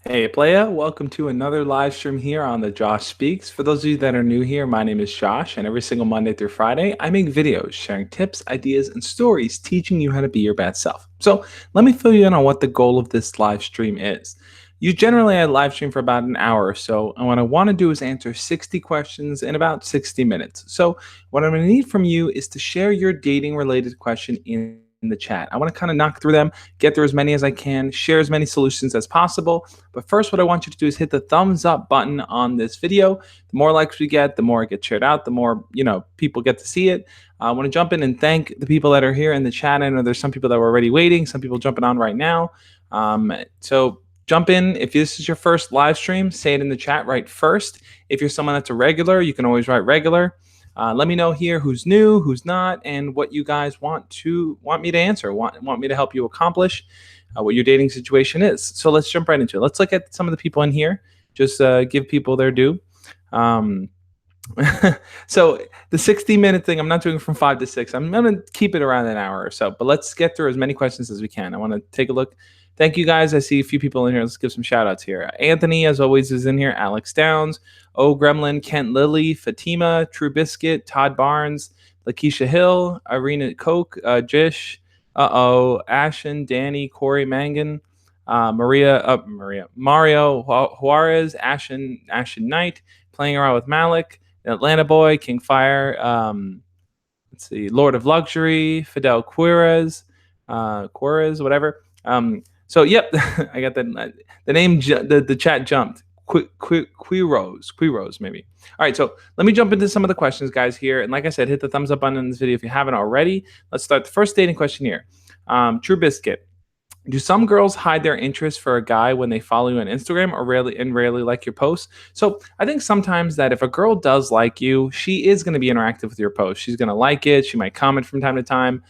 Hey playa, welcome to another live stream here on the Josh Speaks. For those of you that are new here, my name is Josh, and every single Monday through Friday, I make videos sharing tips, ideas, and stories teaching you how to be your best self. So let me fill you in on what the goal of this live stream is. You generally I live stream for about an hour or so, and what I want to do is answer 60 questions in about 60 minutes. So what I'm going to need from you is to share your dating related question in the chat. I want to kind of knock through them, get through as many as I can, share as many solutions as possible. But first, what I want you to do is hit the thumbs up button on this video. The more likes we get, the more it gets shared out, the more people get to see it. I want to jump in and thank the people that are here in the chat. I know there's some people that were already waiting, some people jumping on right now. So jump in. If this is your first live stream, say it in the chat right first. If you're someone that's a regular, you can always write regular. Let me know here who's new, who's not, and what you guys want me to answer, want me to help you accomplish, what your dating situation is. So let's jump right into it. Let's look at some of the people in here. Just give people their due. Um, so the 60-minute thing, I'm not doing from 5 to 6. I'm going to keep it around an hour or so. But let's get through as many questions as we can. I want to take a look. Thank you guys. I see a few people in here. Let's give some shout outs here. Anthony, as always, is in here. Alex Downs, O Gremlin, Kent Lilly, Fatima, True Biscuit, Todd Barnes, Lakeisha Hill, Irina Koch, Jish, Ashen, Danny, Corey Mangan, Mario Juarez, Ashen Knight, playing around with Malik, Atlanta Boy, King Fire, let's see, Lord of Luxury, Fidel Quirez, whatever. So yep, I got the name. The chat jumped. Quiros, maybe. All right, so let me jump into some of the questions, guys, here. And like I said, hit the thumbs up button in this video if you haven't already. Let's start the first dating question here. True Biscuit. Do some girls hide their interest for a guy when they follow you on Instagram or rarely like your posts? So I think sometimes that if a girl does like you, she is going to be interactive with your post. She's going to like it. She might comment from time to time.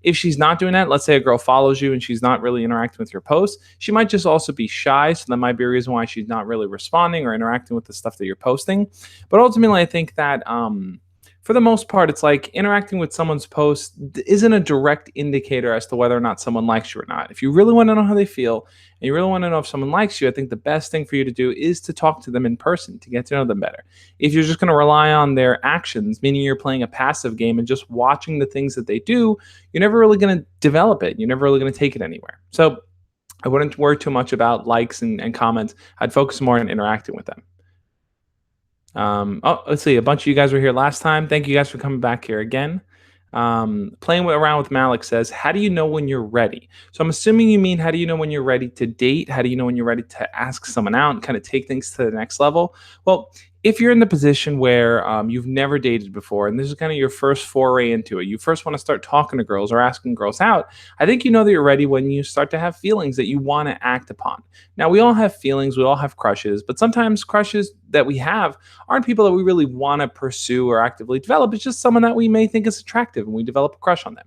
If she's not doing that, let's say a girl follows you and she's not really interacting with your posts, she might just also be shy. So that might be a reason why she's not really responding or interacting with the stuff that you're posting. But ultimately, I think that for the most part, it's like interacting with someone's post isn't a direct indicator as to whether or not someone likes you or not. If you really want to know how they feel and you really want to know if someone likes you, I think the best thing for you to do is to talk to them in person to get to know them better. If you're just going to rely on their actions, meaning you're playing a passive game and just watching the things that they do, you're never really going to develop it. You're never really going to take it anywhere. So I wouldn't worry too much about likes and comments. I'd focus more on interacting with them. Let's see. A bunch of you guys were here last time. Thank you guys for coming back here again. Playing around with Malik says, how do you know when you're ready? So I'm assuming you mean, how do you know when you're ready to date? How do you know when you're ready to ask someone out and kind of take things to the next level? Well, if you're in the position where you've never dated before and this is kind of your first foray into it, you first want to start talking to girls or asking girls out, I think you know that you're ready when you start to have feelings that you want to act upon. Now, we all have feelings, we all have crushes, but sometimes crushes that we have aren't people that we really want to pursue or actively develop. It's just someone that we may think is attractive and we develop a crush on them.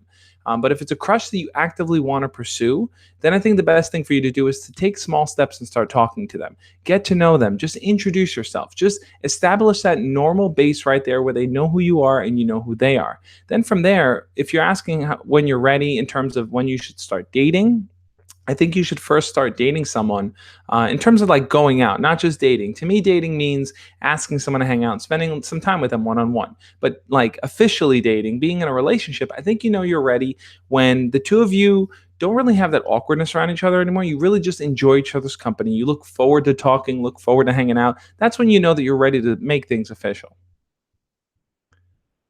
But if it's a crush that you actively want to pursue, then I think the best thing for you to do is to take small steps and start talking to them. Get to know them. Just introduce yourself. Just establish that normal base right there where they know who you are and you know who they are. Then from there, if you're asking when you're ready in terms of when you should start dating, I think you should first start dating someone in terms of like going out, not just dating. To me, dating means asking someone to hang out and spending some time with them one-on-one. But like officially dating, being in a relationship, I think you know you're ready when the two of you don't really have that awkwardness around each other anymore. You really just enjoy each other's company. You look forward to talking, look forward to hanging out. That's when you know that you're ready to make things official.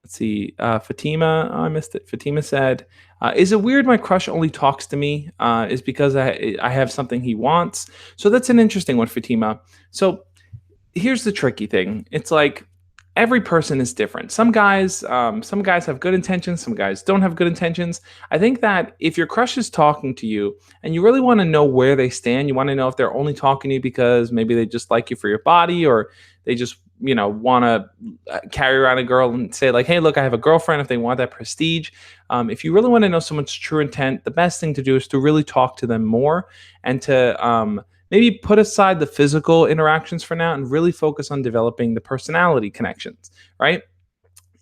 Let's see. Fatima, oh, I missed it. Fatima said, is it weird my crush only talks to me? Is because I have something he wants? So that's an interesting one, Fatima. So here's the tricky thing. It's like every person is different. Some guys have good intentions. Some guys don't have good intentions. I think that if your crush is talking to you and you really want to know where they stand, you want to know if they're only talking to you because maybe they just like you for your body or they just want to carry around a girl and say like, hey, look, I have a girlfriend, if they want that prestige. If you really want to know someone's true intent, the best thing to do is to really talk to them more and to maybe put aside the physical interactions for now and really focus on developing the personality connections, right?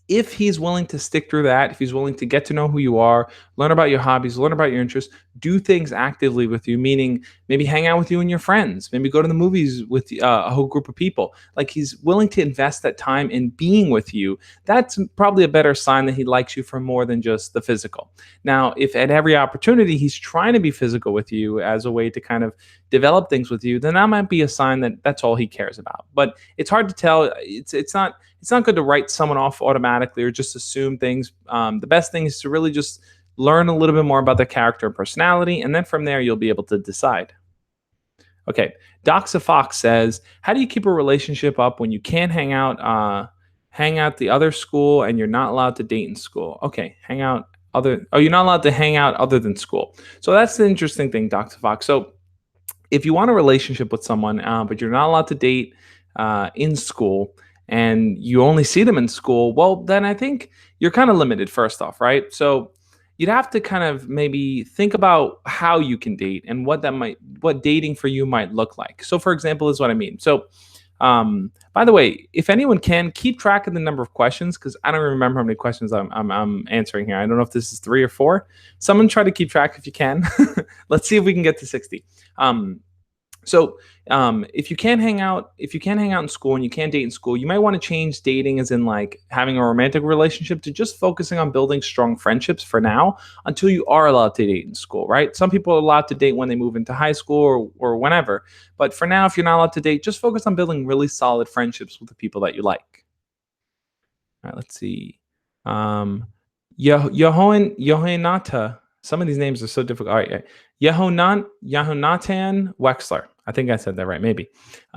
If he's willing to stick through that, if he's willing to get to know who you are, learn about your hobbies, learn about your interests, do things actively with you, meaning maybe hang out with you and your friends, maybe go to the movies with a whole group of people. Like he's willing to invest that time in being with you. That's probably a better sign that he likes you for more than just the physical. Now, if at every opportunity he's trying to be physical with you as a way to kind of develop things with you, then that might be a sign that that's all he cares about. But it's hard to tell. It's not good to write someone off automatically or just assume things. The best thing is to really just learn a little bit more about their character and personality, and then from there you'll be able to decide. Okay, Doxa Fox says, "How do you keep a relationship up when you can't hang out the other school and you're not allowed to date in school?" Okay, hang out other. Oh, you're not allowed to hang out other than school. So that's the interesting thing, Doxa Fox. So if you want a relationship with someone, but you're not allowed to date in school, and you only see them in school, well, then I think you're kind of limited, first off, right? So you'd have to kind of maybe think about how you can date and what dating for you might look like. So, for example, is what I mean. So, by the way, if anyone can keep track of the number of questions, because I don't remember how many questions I'm answering here. I don't know if this is 3 or 4. Someone try to keep track if you can. Let's see if we can get to 60. Um, if you can't hang out in school and you can't date in school, you might want to change dating, as in like having a romantic relationship, to just focusing on building strong friendships for now until you are allowed to date in school, right? Some people are allowed to date when they move into high school or whenever. But for now, if you're not allowed to date, just focus on building really solid friendships with the people that you like. All right, let's see. Um, Yohanata. Some of these names are so difficult. All right. Yehonatan Wexler. I think I said that right, maybe.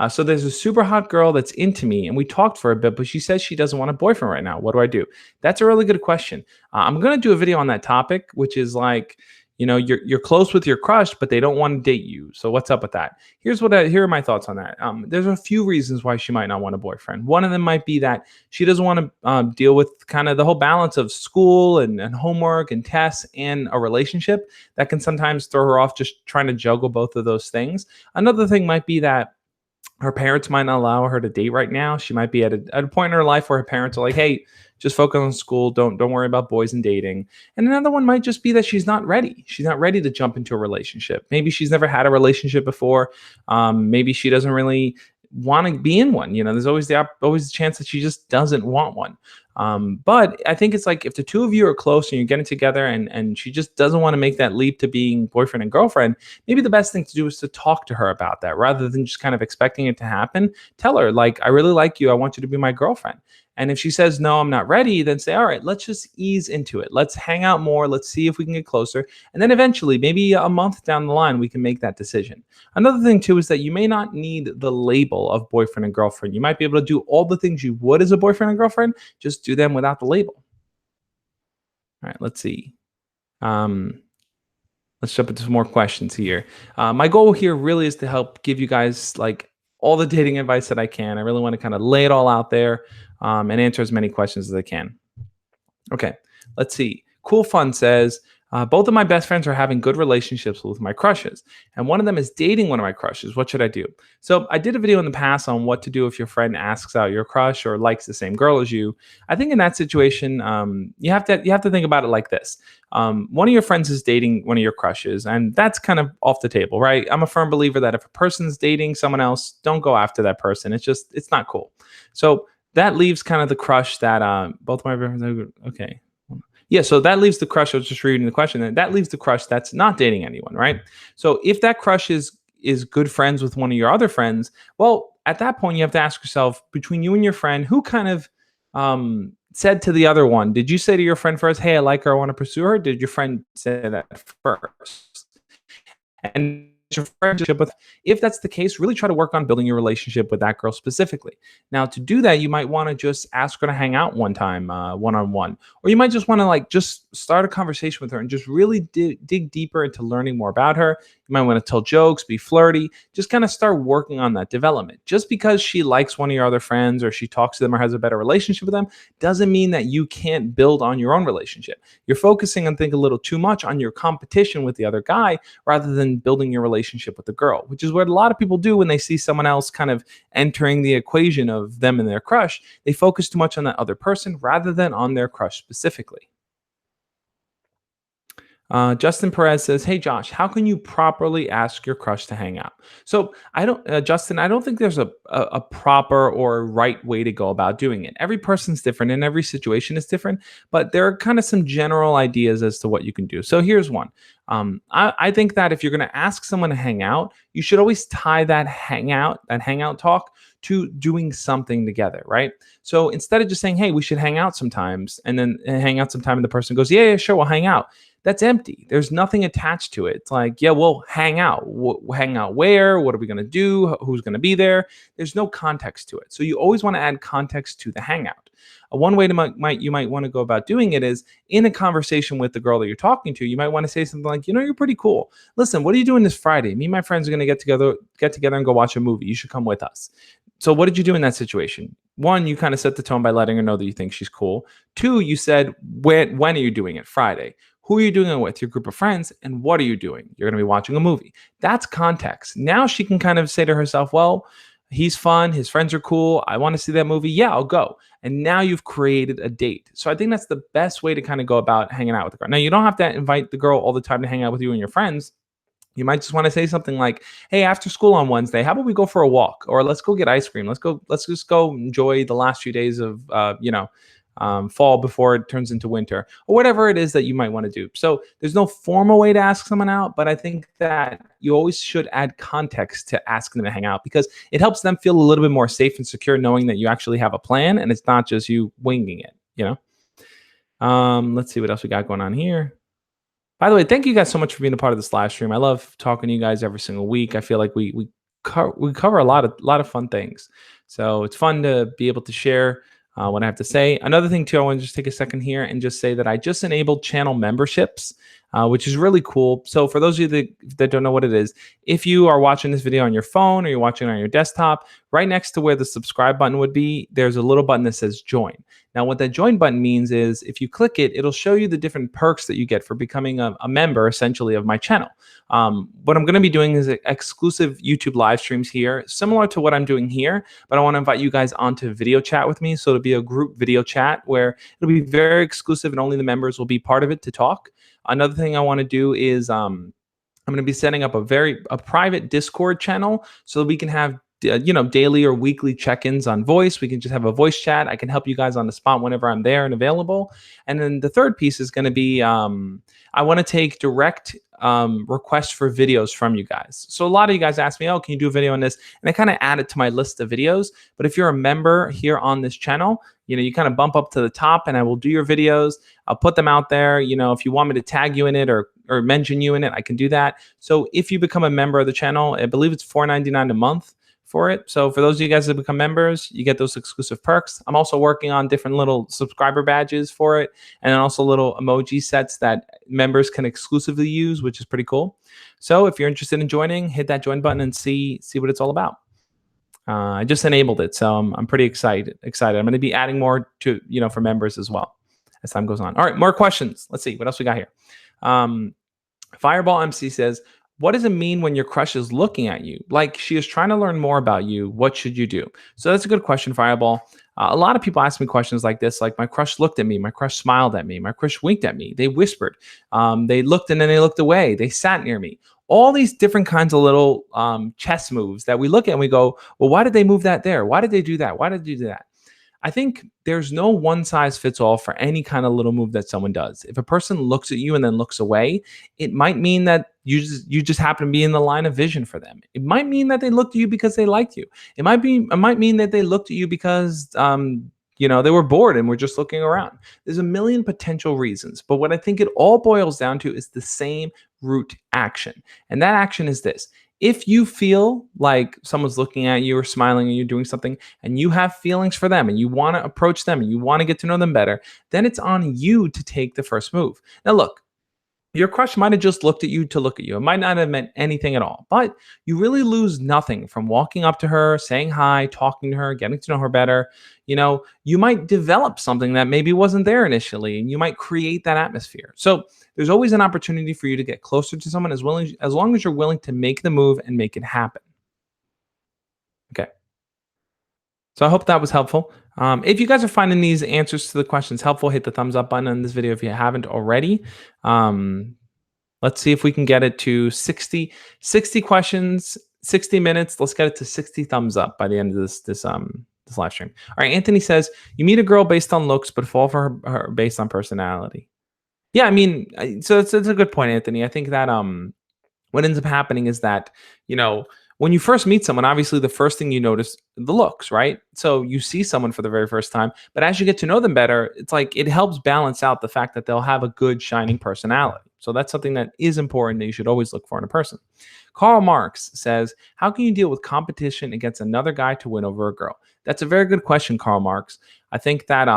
So there's a super hot girl that's into me, and we talked for a bit, but she says she doesn't want a boyfriend right now. What do I do? That's a really good question. I'm going to do a video on that topic, which is like, you're close with your crush, but they don't want to date you. So what's up with that? Here are my thoughts on that. There's a few reasons why she might not want a boyfriend. One of them might be that she doesn't want to deal with kind of the whole balance of school and homework and tests and a relationship. That can sometimes throw her off, just trying to juggle both of those things. Another thing might be that her parents might not allow her to date right now. She might be at a point in her life where her parents are like, "Hey, just focus on school. Don't worry about boys and dating." And another one might just be that she's not ready. She's not ready to jump into a relationship. Maybe she's never had a relationship before. Maybe she doesn't really want to be in one. There's always the chance that she just doesn't want one. But I think it's like, if the two of you are close and you're getting together, and she just doesn't want to make that leap to being boyfriend and girlfriend, maybe the best thing to do is to talk to her about that rather than just kind of expecting it to happen. Tell her, like, "I really like you. I want you to be my girlfriend." And if she says, "No, I'm not ready," then say, "All right, let's just ease into it. Let's hang out more. Let's see if we can get closer." And then eventually, maybe a month down the line, we can make that decision. Another thing, too, is that you may not need the label of boyfriend and girlfriend. You might be able to do all the things you would as a boyfriend and girlfriend, just do them without the label. All right, let's see. Um, let's jump into some more questions here. My goal here really is to help give you guys like all the dating advice that I can. I really want to kind of lay it all out there, and answer as many questions as I can. Okay, let's see. Cool Fun says, both of my best friends are having good relationships with my crushes, and one of them is dating one of my crushes. What should I do? So I did a video in the past on what to do if your friend asks out your crush or likes the same girl as you. I think in that situation, you have to think about it like this. One of your friends is dating one of your crushes, and that's kind of off the table, right? I'm a firm believer that if a person's dating someone else, don't go after that person. It's not cool. So that leaves kind of the crush that both my friends. Okay. Yeah, so that leaves the crush. I was just reading the question. And that leaves the crush that's not dating anyone, right? So if that crush is good friends with one of your other friends, well, at that point you have to ask yourself, between you and your friend, who kind of said to the other one? Did you say to your friend first, "Hey, I like her, I want to pursue her"? Did your friend say that first? And your friendship with, if that's the case, really try to work on building your relationship with that girl specifically. Now, to do that, you might want to just ask her to hang out one time, one-on-one, or you might just want to like just start a conversation with her and just really dig deeper into learning more about her. You might want to tell jokes, be flirty, just kind of start working on that development. Just because she likes one of your other friends or she talks to them or has a better relationship with them doesn't mean that you can't build on your own relationship. You're focusing, I think, a little too much on your competition with the other guy rather than building your relationship with the girl, which is what a lot of people do when they see someone else kind of entering the equation of them and their crush. They focus too much on that other person rather than on their crush specifically. Justin Perez says, "Hey Josh, how can you properly ask your crush to hang out?" So I don't, Justin. I don't think there's a proper or right way to go about doing it. Every person's different, and every situation is different. But there are kind of some general ideas as to what you can do. So here's one. I think that if you're going to ask someone to hang out, you should always tie that hangout talk to doing something together, right? So instead of just saying, "Hey, we should hang out sometimes," and then hang out sometime, and the person goes, "Yeah, yeah, sure, we'll hang out." That's empty. There's nothing attached to it. It's like, yeah, we'll hang out. Hang out where? What are we going to do? Who's going to be there? There's no context to it. So you always want to add context to the hangout. One way you might want to go about doing it is in a conversation with the girl that you're talking to. You might want to say something like, "You're pretty cool. Listen, what are you doing this Friday? Me and my friends are going to get together and go watch a movie. You should come with us." So what did you do in that situation? One, you kind of set the tone by letting her know that you think she's cool. Two, you said, when are you doing it? Friday. Who are you doing it with? Your group of friends. And what are you doing? You're going to be watching a movie. That's context. Now she can kind of say to herself, well, he's fun. His friends are cool. I want to see that movie. Yeah, I'll go. And now you've created a date. So I think that's the best way to kind of go about hanging out with the girl. Now, you don't have to invite the girl all the time to hang out with you and your friends. You might just want to say something like, "Hey, after school on Wednesday, how about we go for a walk, or let's go get ice cream. Let's just go enjoy the last few days of fall before it turns into winter," or whatever it is that you might want to do. So there's no formal way to ask someone out, but I think that you always should add context to asking them to hang out because it helps them feel a little bit more safe and secure knowing that you actually have a plan and it's not just you winging it. Let's see what else we got going on here. By the way, thank you guys so much for being a part of this live stream. I love talking to you guys every single week. I feel like we cover a lot of fun things. So it's fun to be able to share what I have to say. Another thing too, I want to just take a second here and just say that I just enabled channel memberships, which is really cool. So for those of you that don't know what it is, if you are watching this video on your phone or you're watching it on your desktop, right next to where the subscribe button would be, there's a little button that says join. Now, what that join button means is if you click it, it'll show you the different perks that you get for becoming a member, essentially, of my channel. What I'm going to be doing is exclusive YouTube live streams here, similar to what I'm doing here, but I want to invite you guys onto video chat with me. So it'll be a group video chat where it'll be very exclusive and only the members will be part of it to talk. Another thing I want to do is I'm going to be setting up a private Discord channel so that we can have daily or weekly check-ins on voice. We can just have a voice chat. I can help you guys on the spot whenever I'm there and available. And then the third piece is going to be I want to take direct requests for videos from you guys. So a lot of you guys ask me, "Oh, can you do a video on this?" And I kind of add it to my list of videos. But if you're a member here on this channel, you kind of bump up to the top and I will do your videos. I'll put them out there. If you want me to tag you in it or mention you in it, I can do that. So if you become a member of the channel, I believe it's $4.99 a month for it. So for those of you guys that become members, you get those exclusive perks. I'm also working on different little subscriber badges for it, and then also little emoji sets that members can exclusively use, which is pretty cool. So if you're interested in joining, hit that join button and see what it's all about. I just enabled it, so I'm pretty excited. I'm going to be adding more to for members as well as time goes on. All right, more questions. Let's see what else we got here. Fireball MC says, "What does it mean when your crush is looking at you? Like she is trying to learn more about you. What should you do?" So that's a good question, Fireball. A lot of people ask me questions like this, like my crush looked at me, my crush smiled at me, my crush winked at me, they whispered, they looked and then they looked away, they sat near me. All these different kinds of little chess moves that we look at and we go, well, why did they move that there? Why did they do that? Why did they do that? I think there's no one size fits all for any kind of little move that someone does. If a person looks at you and then looks away, it might mean that you just happen to be in the line of vision for them. It might mean that they looked at you because they liked you. It might mean that they looked at you because they were bored and were just looking around. There's a million potential reasons, but what I think it all boils down to is the same root action. And that action is this: if you feel like someone's looking at you or smiling and you're doing something and you have feelings for them and you want to approach them and you want to get to know them better, then it's on you to take the first move. Now, look, Your crush might have just looked at you to look at you. It might not have meant anything at all, but you really lose nothing from walking up to her, saying hi, talking to her, getting to know her better. You might develop something that maybe wasn't there initially, and you might create that atmosphere. So there's always an opportunity for you to get closer to someone as long as you're willing to make the move and make it happen. Okay. So I hope that was helpful. If you guys are finding these answers to the questions helpful, hit the thumbs up button on this video if you haven't already. Um, Let's see if we can get it to 60 questions, 60 minutes. Let's get it to 60 thumbs up by the end of this live stream. All right, Anthony says, you meet a girl based on looks, but fall for her based on personality. Yeah, I mean, so it's a good point, Anthony. I think that what ends up happening is that you know when you first meet someone, obviously the first thing you notice the looks, right? So you see someone for the very first time, but as you get to know them better, it's like it helps balance out the fact that they'll have a good shining personality. So that's something that is important that you should always look for in a person. Karl Marx says, how can you deal with competition against another guy to win over a girl? That's a very good question, Karl Marx. I think that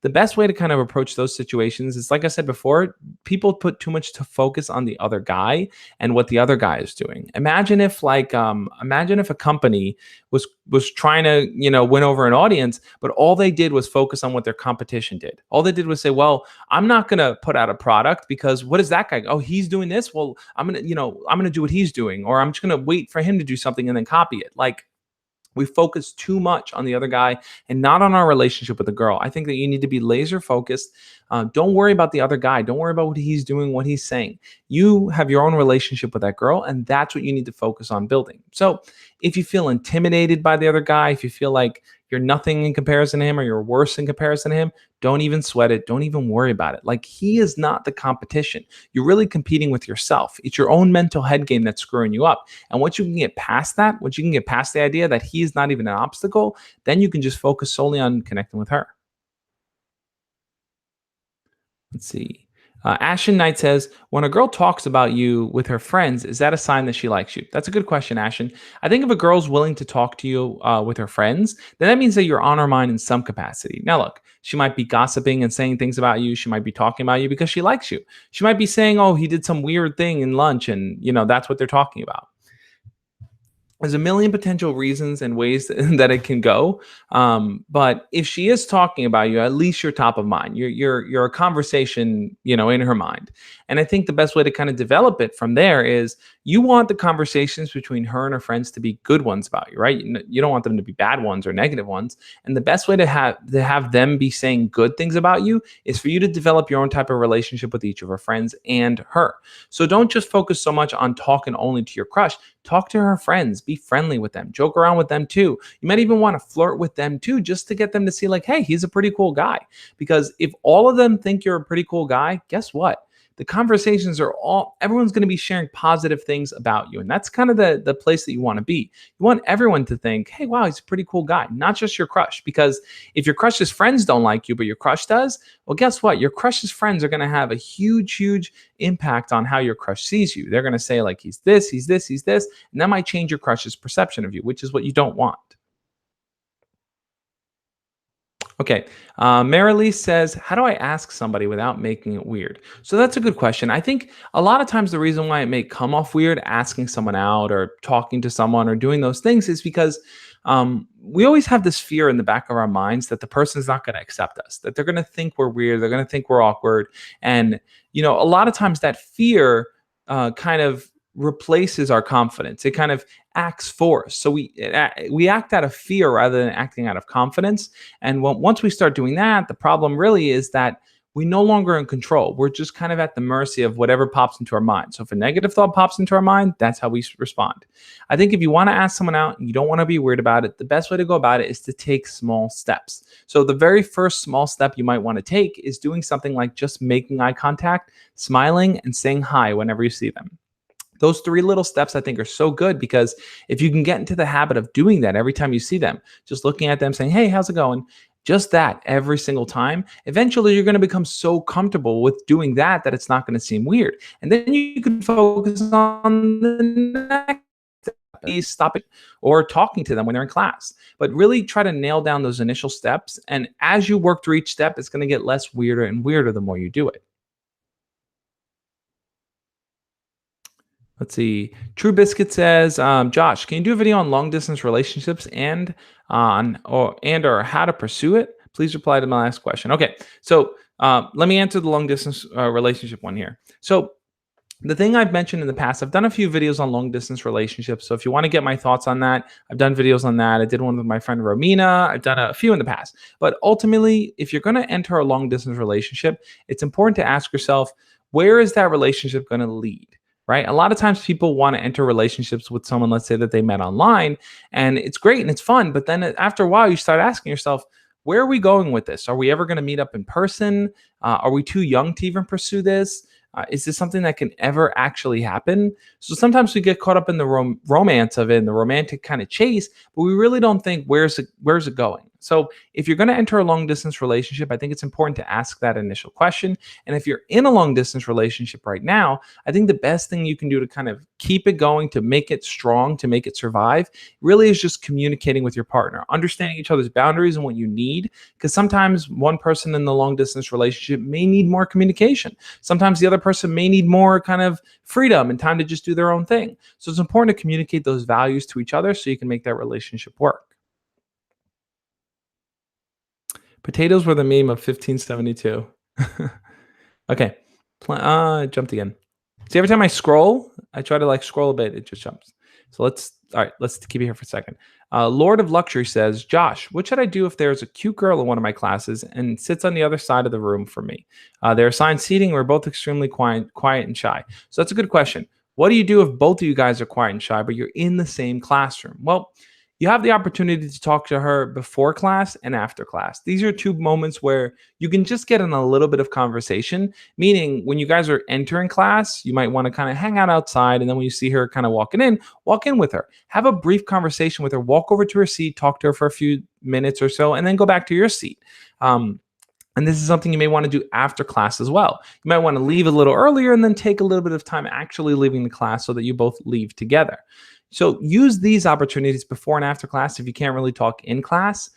the best way to kind of approach those situations is, like I said before, people put too much to focus on the other guy and what the other guy is doing. Imagine if a company was trying to win over an audience, but all they did was focus on what their competition did. All they did was say, well, I'm not going to put out a product because what is that guy? Oh, he's doing this. Well, I'm going to do what he's doing, or I'm just going to wait for him to do something and then copy it. Like, we focus too much on the other guy and not on our relationship with the girl. I think that you need to be laser focused. Don't worry about the other guy. Don't worry about what he's doing, what he's saying. You have your own relationship with that girl, and that's what you need to focus on building. So if you feel intimidated by the other guy, if you feel like you're nothing in comparison to him or you're worse in comparison to him, don't even sweat it. Don't even worry about it. Like, he is not the competition. You're really competing with yourself. It's your own mental head game that's screwing you up. And once you can get past that, once you can get past the idea that he is not even an obstacle, then you can just focus solely on connecting with her. Let's see. Ashen Knight says, when a girl talks about you with her friends, is that a sign that she likes you? That's a good question, Ashen. I think if a girl's willing to talk to you with her friends, then that means that you're on her mind in some capacity. Now, look, she might be gossiping and saying things about you. She might be talking about you because she likes you. She might be saying, oh, he did some weird thing in lunch, and that's what they're talking about. There's a million potential reasons and ways that it can go. But if she is talking about you, at least you're top of mind. You're a conversation, in her mind. And I think the best way to kind of develop it from there is you want the conversations between her and her friends to be good ones about you, right? You don't want them to be bad ones or negative ones. And the best way to have them be saying good things about you is for you to develop your own type of relationship with each of her friends and her. So don't just focus so much on talking only to your crush. Talk to her friends, be friendly with them, joke around with them too. You might even want to flirt with them too, just to get them to see, like, hey, he's a pretty cool guy. Because if all of them think you're a pretty cool guy, guess what? The conversations are everyone's going to be sharing positive things about you. And that's kind of the place that you want to be. You want everyone to think, hey, wow, he's a pretty cool guy, not just your crush. Because if your crush's friends don't like you, but your crush does, well, guess what? Your crush's friends are going to have a huge, huge impact on how your crush sees you. They're going to say, like, he's this, he's this, he's this. And that might change your crush's perception of you, which is what you don't want. Okay. Marilee says, how do I ask somebody without making it weird? So that's a good question. I think a lot of times the reason why it may come off weird asking someone out or talking to someone or doing those things is because we always have this fear in the back of our minds that the person's not going to accept us, that they're going to think we're weird, they're going to think we're awkward. And, a lot of times that fear kind of replaces our confidence. It kind of acts for us. So we act out of fear rather than acting out of confidence. And once we start doing that, the problem really is that we no longer in control. We're just kind of at the mercy of whatever pops into our mind. So if a negative thought pops into our mind, that's how we respond. I think if you want to ask someone out and you don't want to be weird about it, the best way to go about it is to take small steps. So the very first small step you might want to take is doing something like just making eye contact, smiling, and saying hi whenever you see them. Those three little steps I think are so good because if you can get into the habit of doing that every time you see them, just looking at them saying, hey, how's it going? Just that every single time, eventually you're going to become so comfortable with doing that that it's not going to seem weird. And then you can focus on the next step, stop it, or talking to them when they're in class. But really try to nail down those initial steps. And as you work through each step, it's going to get less weirder and weirder the more you do it. Let's see. True Biscuit says, Josh, can you do a video on long distance relationships and or how to pursue it? Please reply to my last question. Okay, so let me answer the long distance relationship one here. So the thing I've mentioned in the past, I've done a few videos on long distance relationships. So if you want to get my thoughts on that, I've done videos on that. I did one with my friend Romina. I've done a few in the past. But ultimately, if you're going to enter a long distance relationship, it's important to ask yourself, where is that relationship going to lead? Right? A lot of times people want to enter relationships with someone, let's say that they met online, and it's great and it's fun. But then after a while, you start asking yourself, where are we going with this? Are we ever going to meet up in person? Are we too young to even pursue this? Is this something that can ever actually happen? So sometimes we get caught up in the romance of it and the romantic kind of chase, but we really don't think where's it going. So if you're going to enter a long distance relationship, I think it's important to ask that initial question. And if you're in a long distance relationship right now, I think the best thing you can do to kind of keep it going, to make it strong, to make it survive, really is just communicating with your partner, understanding each other's boundaries and what you need. Because sometimes one person in the long distance relationship may need more communication. Sometimes the other person may need more kind of freedom and time to just do their own thing. So it's important to communicate those values to each other so you can make that relationship work. Potatoes were the meme of 1572. Okay. Jumped again. See, every time I scroll, I try to like scroll a bit, it just jumps. So all right, let's keep it here for a second. Lord of Luxury says, Josh, what should I do if there's a cute girl in one of my classes and sits on the other side of the room from me? They're assigned seating. We're both extremely quiet and shy. So that's a good question. What do you do if both of you guys are quiet and shy, but you're in the same classroom? Well, you have the opportunity to talk to her before class and after class. These are two moments where you can just get in a little bit of conversation, meaning when you guys are entering class, you might want to kind of hang out outside. And then when you see her kind of walk in with her, have a brief conversation with her, walk over to her seat, talk to her for a few minutes or so, and then go back to your seat. And this is something you may want to do after class as well. You might want to leave a little earlier and then take a little bit of time actually leaving the class so that you both leave together. So use these opportunities before and after class if you can't really talk in class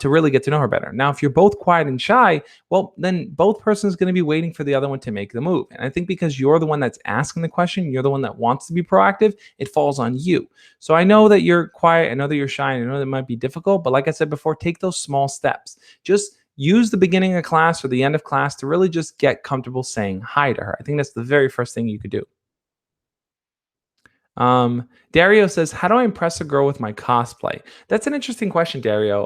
to really get to know her better. Now, if you're both quiet and shy, well, then both persons going to be waiting for the other one to make the move. And I think because you're the one that's asking the question, you're the one that wants to be proactive, it falls on you. So I know that you're quiet, I know that you're shy, and I know that might be difficult, but like I said before, take those small steps. Just use the beginning of class or the end of class to really just get comfortable saying hi to her. I think that's the very first thing you could do. Dario says, how do I impress a girl with my cosplay? That's an interesting question, Dario.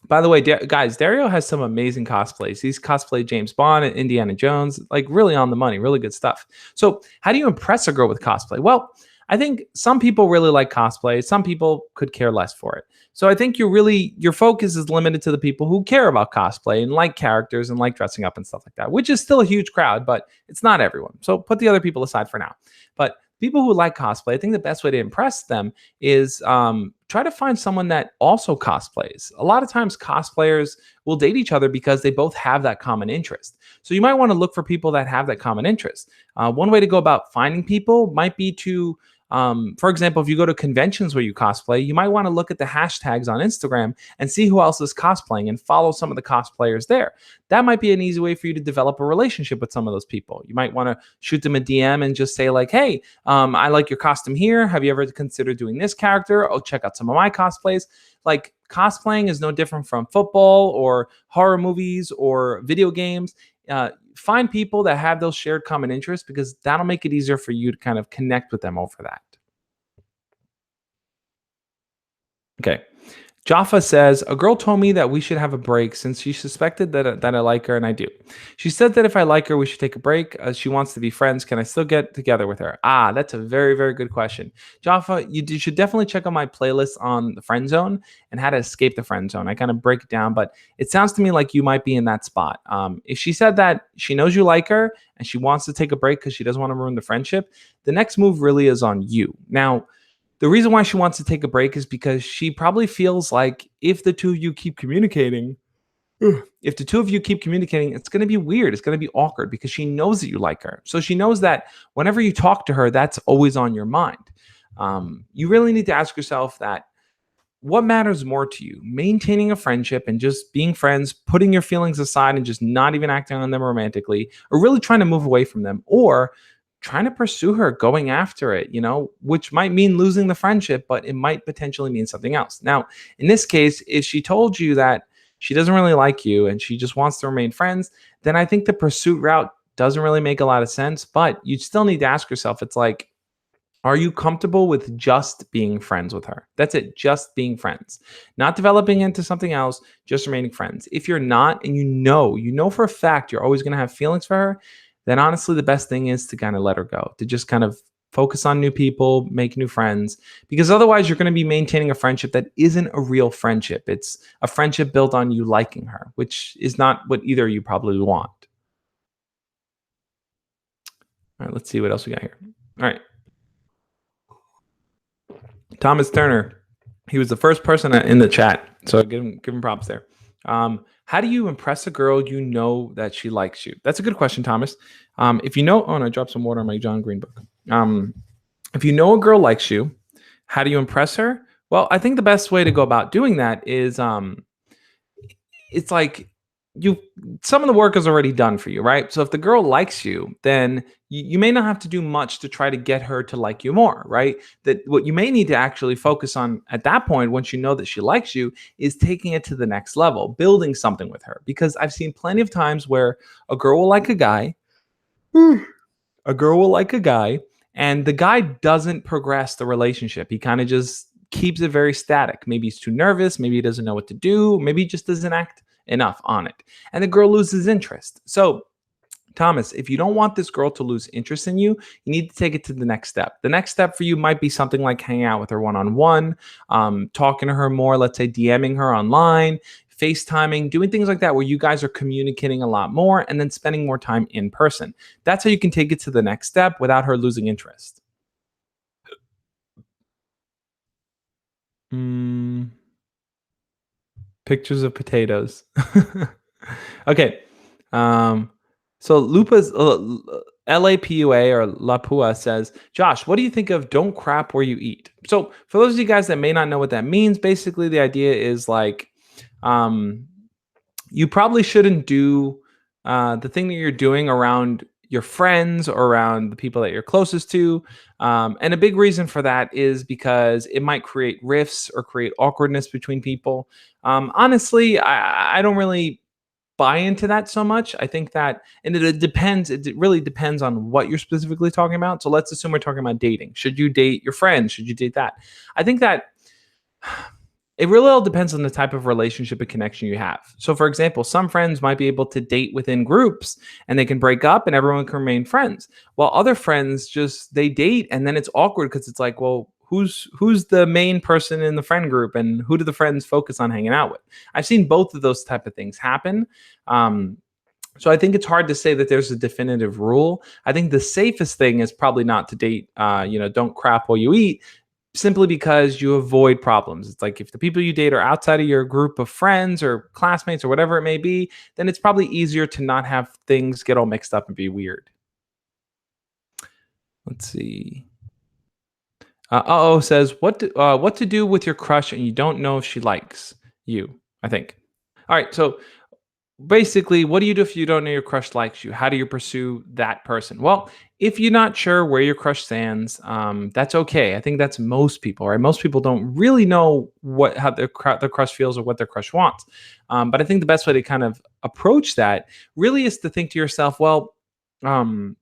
By the way, guys, Dario has some amazing cosplays. He's cosplayed James Bond and Indiana Jones, like really on the money, really good stuff. So how do you impress a girl with cosplay? Well, I think some people really like cosplay. Some people could care less for it. So I think your focus is limited to the people who care about cosplay and like characters and like dressing up and stuff like that, which is still a huge crowd, but it's not everyone. So put the other people aside for now. But people who like cosplay, I think the best way to impress them is try to find someone that also cosplays. A lot of times cosplayers will date each other because they both have that common interest. So you might want to look for people that have that common interest. One way to go about finding people might be to for example, if you go to conventions where you cosplay, you might want to look at the hashtags on Instagram and see who else is cosplaying and follow some of the cosplayers there. That might be an easy way for you to develop a relationship with some of those people. You might want to shoot them a DM and just say like, hey, I like your costume here. Have you ever considered doing this character? Oh, check out some of my cosplays. Like cosplaying is no different from football or horror movies or video games. Find people that have those shared common interests because that'll make it easier for you to kind of connect with them over that. Okay. Jaffa says, a girl told me that we should have a break since she suspected that I like her, and I do. She said that if I like her, we should take a break. She wants to be friends. Can I still get together with her? Ah, that's a very, very good question. Jaffa, you should definitely check out my playlist on the friend zone and how to escape the friend zone. I kind of break it down, but it sounds to me like you might be in that spot. If she said that she knows you like her and she wants to take a break because she doesn't want to ruin the friendship, the next move really is on you. Now, the reason why she wants to take a break is because she probably feels like if the two of you keep communicating, it's going to be weird. It's going to be awkward because she knows that you like her. So she knows that whenever you talk to her, that's always on your mind. You really need to ask yourself that what matters more to you, maintaining a friendship and just being friends, putting your feelings aside and just not even acting on them romantically, or really trying to move away from them, or trying to pursue her, going after it, which might mean losing the friendship, but it might potentially mean something else. Now, in this case, if she told you that she doesn't really like you and she just wants to remain friends, then I think the pursuit route doesn't really make a lot of sense. But you still need to ask yourself, it's like, are you comfortable with just being friends with her? That's it, just being friends, not developing into something else, just remaining friends. If you're not, and you know for a fact you're always going to have feelings for her, then honestly, the best thing is to kind of let her go, to just kind of focus on new people, make new friends, because otherwise you're going to be maintaining a friendship that isn't a real friendship. It's a friendship built on you liking her, which is not what either of you probably want. All right, let's see what else we got here. All right. Thomas Turner, he was the first person in the chat, so give him props there. How do you impress a girl you know that she likes you? That's a good question, Thomas. If you know, oh, and I dropped some water on my John Green book. If you know a girl likes you, how do you impress her? Well, I think the best way to go about doing that is it's like you some of the work is already done for you, right? So if the girl likes you, then you may not have to do much to try to get her to like you more, right? That what you may need to actually focus on at that point, once you know that she likes you, is taking it to the next level, building something with her. Because I've seen plenty of times where a girl will like a guy, a girl will like a guy, and the guy doesn't progress the relationship. He kind of just keeps it very static. Maybe he's too nervous, maybe he doesn't know what to do, maybe he just doesn't act enough on it. And the girl loses interest. So, Thomas, if you don't want this girl to lose interest in you, you need to take it to the next step. The next step for you might be something like hanging out with her one on one, talking to her more, let's say DMing her online, FaceTiming, doing things like that where you guys are communicating a lot more and then spending more time in person. That's how you can take it to the next step without her losing interest. Mm, pictures of potatoes. Okay. Um, so Lupa's LAPUA or Lapua says, Josh, what do you think of don't crap where you eat? So for those of you guys that may not know what that means, basically the idea is like, um, you probably shouldn't do the thing that you're doing around your friends or around the people that you're closest to. And a big reason for that is because it might create rifts or create awkwardness between people. Honestly, I don't really buy into that so much. I think that, and it depends, it really depends on what you're specifically talking about. So let's assume we're talking about dating. Should you date your friends? Should you date that? I think that it really all depends on the type of relationship and connection you have. So, for example, some friends might be able to date within groups and they can break up and everyone can remain friends. While other friends just they date and then it's awkward because it's like, well, who's the main person in the friend group and who do the friends focus on hanging out with? I've seen both of those type of things happen. So I think it's hard to say that there's a definitive rule. I think the safest thing is probably not to date. Don't crap while you eat, simply because you avoid problems. It's like if the people you date are outside of your group of friends or classmates or whatever it may be, then it's probably easier to not have things get all mixed up and be weird. Let's see. Says what to do with your crush and you don't know if she likes you. I think. All right, so basically, what do you do if you don't know your crush likes you? How do you pursue that person? Well, if you're not sure where your crush stands, that's okay. I think that's most people, right? Most people don't really know how their crush feels or what their crush wants. But I think the best way to kind of approach that really is to um,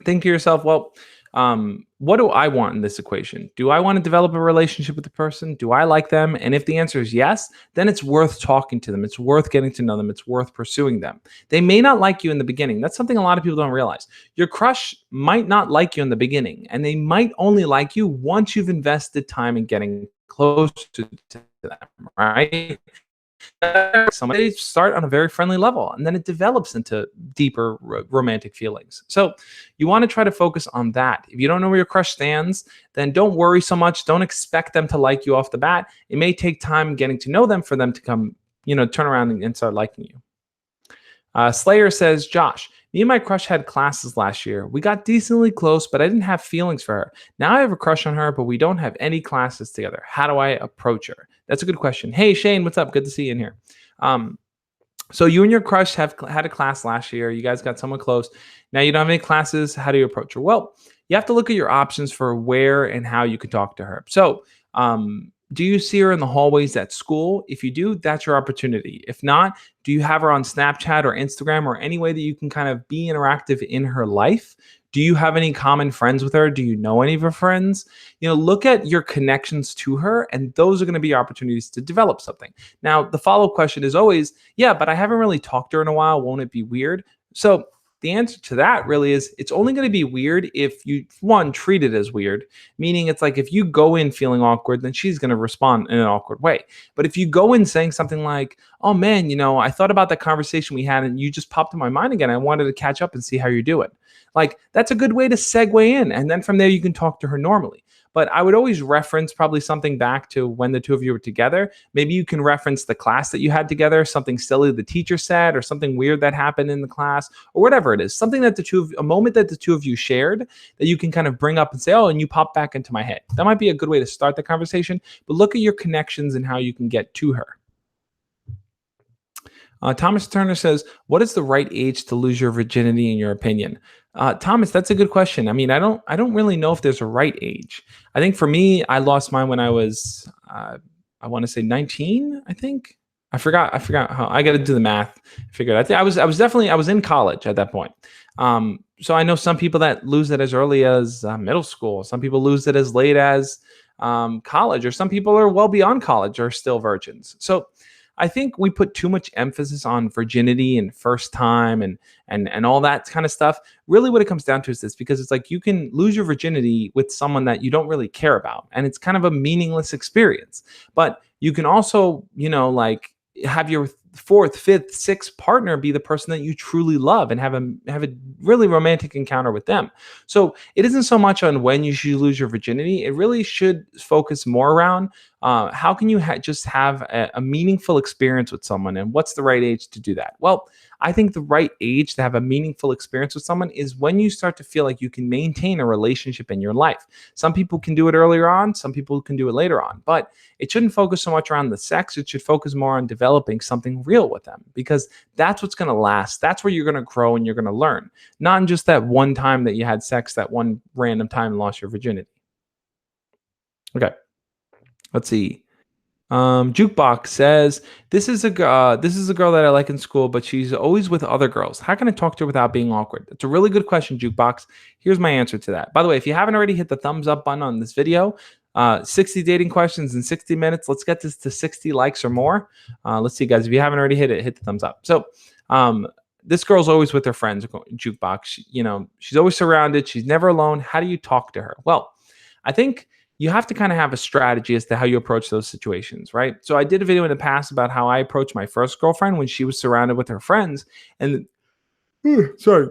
think to yourself, well, what do I want in this equation? Do I want to develop a relationship with the person? Do I like them? And if the answer is yes, then it's worth talking to them. It's worth getting to know them. It's worth pursuing them. They may not like you in the beginning. That's something a lot of people don't realize. Your crush might not like you in the beginning, and they might only like you once you've invested time in getting close to them, right? They start on a very friendly level and then it develops into deeper romantic feelings. So you want to try to focus on that. If you don't know where your crush stands, then don't worry so much. Don't expect them to like you off the bat. It may take time getting to know them for them to come, turn around and start liking you. Slayer says, Josh, me and my crush had classes last year. We got decently close, but I didn't have feelings for her. Now I have a crush on her, but we don't have any classes together. How do I approach her? That's a good question. Hey, Shane, what's up? Good to see you in here. Um, So you and your crush have had a class last year. You guys got someone close. Now you don't have any classes. How do you approach her? Well, you have to look at your options for where and how you can talk to her. So, do you see her in the hallways at school? If you do, that's your opportunity. If not, do you have her on Snapchat or Instagram or any way that you can kind of be interactive in her life? Do you have any common friends with her? Do you know any of her friends? Look at your connections to her, and those are going to be opportunities to develop something. Now, the follow up question is always, yeah, but I haven't really talked to her in a while. Won't it be weird? So, the answer to that really is it's only going to be weird if you, one, treat it as weird, meaning it's like if you go in feeling awkward, then she's going to respond in an awkward way. But if you go in saying something like, oh man, I thought about that conversation we had and you just popped in my mind again. I wanted to catch up and see how you're doing. Like, that's a good way to segue in. And then from there, you can talk to her normally. But I would always reference probably something back to when the two of you were together. Maybe you can reference the class that you had together, something silly the teacher said, or something weird that happened in the class, or whatever it is. Something that a moment that the two of you shared that you can kind of bring up and say, oh, and you pop back into my head. That might be a good way to start the conversation. But look at your connections and how you can get to her. Thomas Turner says, "What is the right age to lose your virginity, in your opinion?" Thomas, that's a good question. I mean, I don't really know if there's a right age. I think for me, I lost mine when I was, I want to say 19. I think I forgot how. I got to do the math. Figured. I was in college at that point. So I know some people that lose it as early as middle school. Some people lose it as late as college, or some people are well beyond college are still virgins. So I think we put too much emphasis on virginity and first time and all that kind of stuff. Really, what it comes down to is this, because it's like you can lose your virginity with someone that you don't really care about, and it's kind of a meaningless experience. But you can also, like have your fourth, fifth, sixth partner be the person that you truly love and have a really romantic encounter with them. So it isn't so much on when you should lose your virginity. It really should focus more around how can you just have a meaningful experience with someone, and what's the right age to do that? Well, I think the right age to have a meaningful experience with someone is when you start to feel like you can maintain a relationship in your life. Some people can do it earlier on, some people can do it later on, but it shouldn't focus so much around the sex. It should focus more on developing something real with them, because that's what's going to last. That's where you're going to grow and you're going to learn, not in just that one time that you had sex, that one random time and lost your virginity. Okay, let's see. Jukebox says, this is a girl that I like in school, but she's always with other girls. How can I talk to her without being awkward?" That's a really good question, Jukebox. Here's my answer to that. By the way, if you haven't already, hit the thumbs up button on this video. 60 dating questions in 60 minutes. Let's get this to 60 likes or more. Let's see, guys. If you haven't already hit it, hit the thumbs up. So, this girl's always with her friends, Jukebox. She's always surrounded. She's never alone. How do you talk to her? Well, I think you have to kind of have a strategy as to how you approach those situations, right? So I did a video in the past about how I approached my first girlfriend when she was surrounded with her friends. And sorry,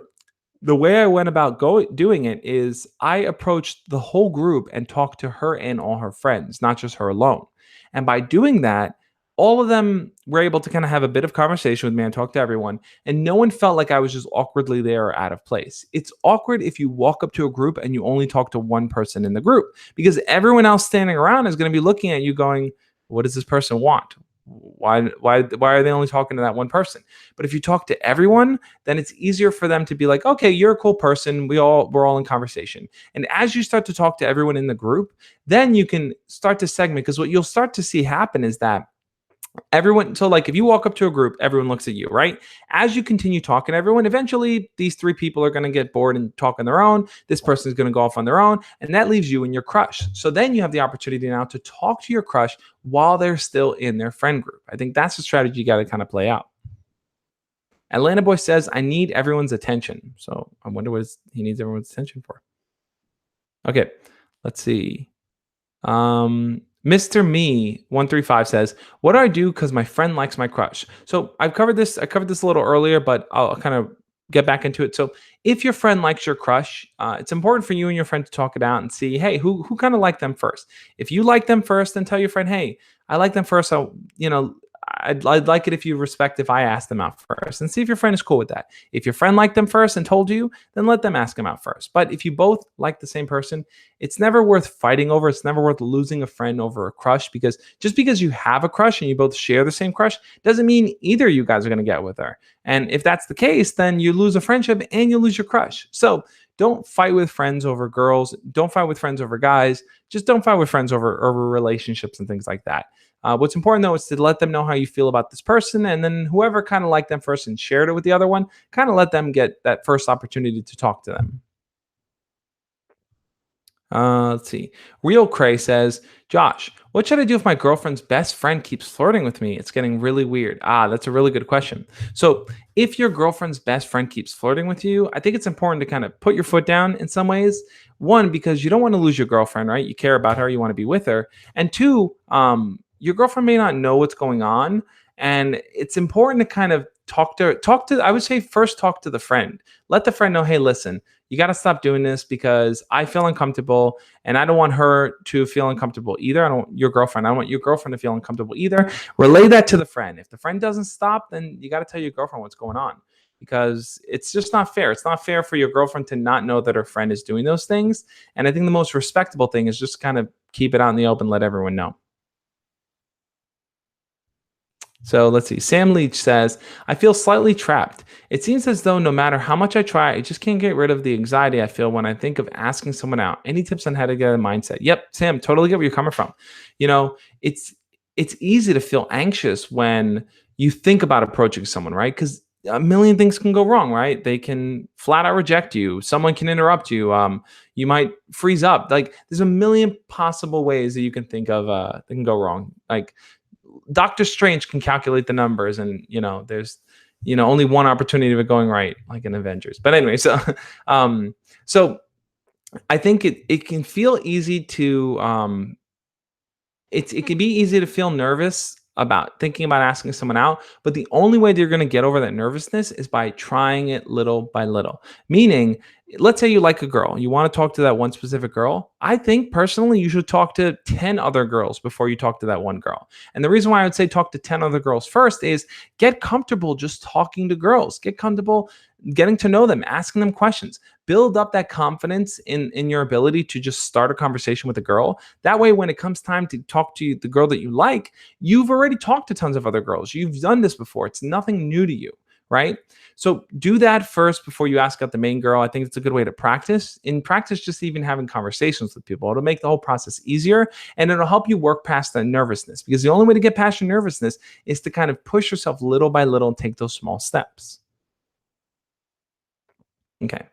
the way I went about doing it is I approached the whole group and talked to her and all her friends, not just her alone. And by doing that, all of them were able to kind of have a bit of conversation with me and talk to everyone. And no one felt like I was just awkwardly there or out of place. It's awkward if you walk up to a group and you only talk to one person in the group, because everyone else standing around is going to be looking at you going, what does this person want? Why are they only talking to that one person? But if you talk to everyone, then it's easier for them to be like, okay, you're a cool person. We're all in conversation. And as you start to talk to everyone in the group, then you can start to segment, because what you'll start to see happen is that everyone, so like if you walk up to a group, everyone looks at you, right? As you continue talking to everyone, eventually these three people are going to get bored and talk on their own. This person is going to go off on their own, and that leaves you and your crush. So then you have the opportunity now to talk to your crush while they're still in their friend group. I think that's the strategy you got to kind of play out. Atlanta Boy says, I need everyone's attention. So I wonder what he needs everyone's attention for. Okay, let's see. Mr. Me 135 says, "What do I do because my friend likes my crush?" So I covered this a little earlier, but I'll kind of get back into it. So if your friend likes your crush, it's important for you and your friend to talk it out and see, hey, who kind of liked them first. If you like them first, then tell your friend, hey, I like them first. So I'd like it if you respect if I ask them out first and see if your friend is cool with that. If your friend liked them first and told you, then let them ask them out first. But if you both like the same person, it's never worth fighting over. It's never worth losing a friend over a crush, because just because you have a crush and you both share the same crush doesn't mean either of you guys are going to get with her. And if that's the case, then you lose a friendship and you lose your crush. So don't fight with friends over girls. Don't fight with friends over guys. Just don't fight with friends over relationships and things like that. What's important though is to let them know how you feel about this person, and then whoever kind of liked them first and shared it with the other one, kind of let them get that first opportunity to talk to them. Let's see. Real Cray says, Josh, what should I do if my girlfriend's best friend keeps flirting with me? It's getting really weird. That's a really good question. So, if your girlfriend's best friend keeps flirting with you, I think it's important to kind of put your foot down in some ways. One, because you don't want to lose your girlfriend, right? You care about her, you want to be with her. And two, your girlfriend may not know what's going on. And it's important to kind of I would say first talk to the friend. Let the friend know, hey, listen, you got to stop doing this because I feel uncomfortable and I don't want her to feel uncomfortable either. I don't want your girlfriend to feel uncomfortable either. Relay that to the friend. If the friend doesn't stop, then you got to tell your girlfriend what's going on, because it's just not fair. It's not fair for your girlfriend to not know that her friend is doing those things. And I think the most respectable thing is just kind of keep it out in the open, let everyone know. So let's see. Sam Leach says, I feel slightly trapped. It seems as though no matter how much I try, I just can't get rid of the anxiety I feel when I think of asking someone out. Any tips on how to get a mindset? Yep, Sam, totally get where you're coming from. You know, it's easy to feel anxious when you think about approaching someone, right? Because a million things can go wrong, right? They can flat out reject you. Someone can interrupt you. You might freeze up. Like there's a million possible ways that you can think of that can go wrong. Like Doctor Strange can calculate the numbers, and there's only one opportunity of it going right, like in Avengers. But anyway, um, so I think it can feel easy to it can be easy to feel nervous about thinking about asking someone out, but the only way that you're going to get over that nervousness is by trying it little by little. Meaning, let's say you like a girl, you want to talk to that one specific girl. I think personally you should talk to 10 other girls before you talk to that one girl. And the reason why I would say talk to 10 other girls first is get comfortable just talking to girls. Get comfortable getting to know them, asking them questions. Build up that confidence in your ability to just start a conversation with a girl. That way, when it comes time to talk to the girl that you like, you've already talked to tons of other girls. You've done this before. It's nothing new to you, right? So do that first before you ask out the main girl. I think it's a good way to practice. In practice, just even having conversations with people, it'll make the whole process easier, and it'll help you work past that nervousness, because the only way to get past your nervousness is to kind of push yourself little by little and take those small steps. Okay.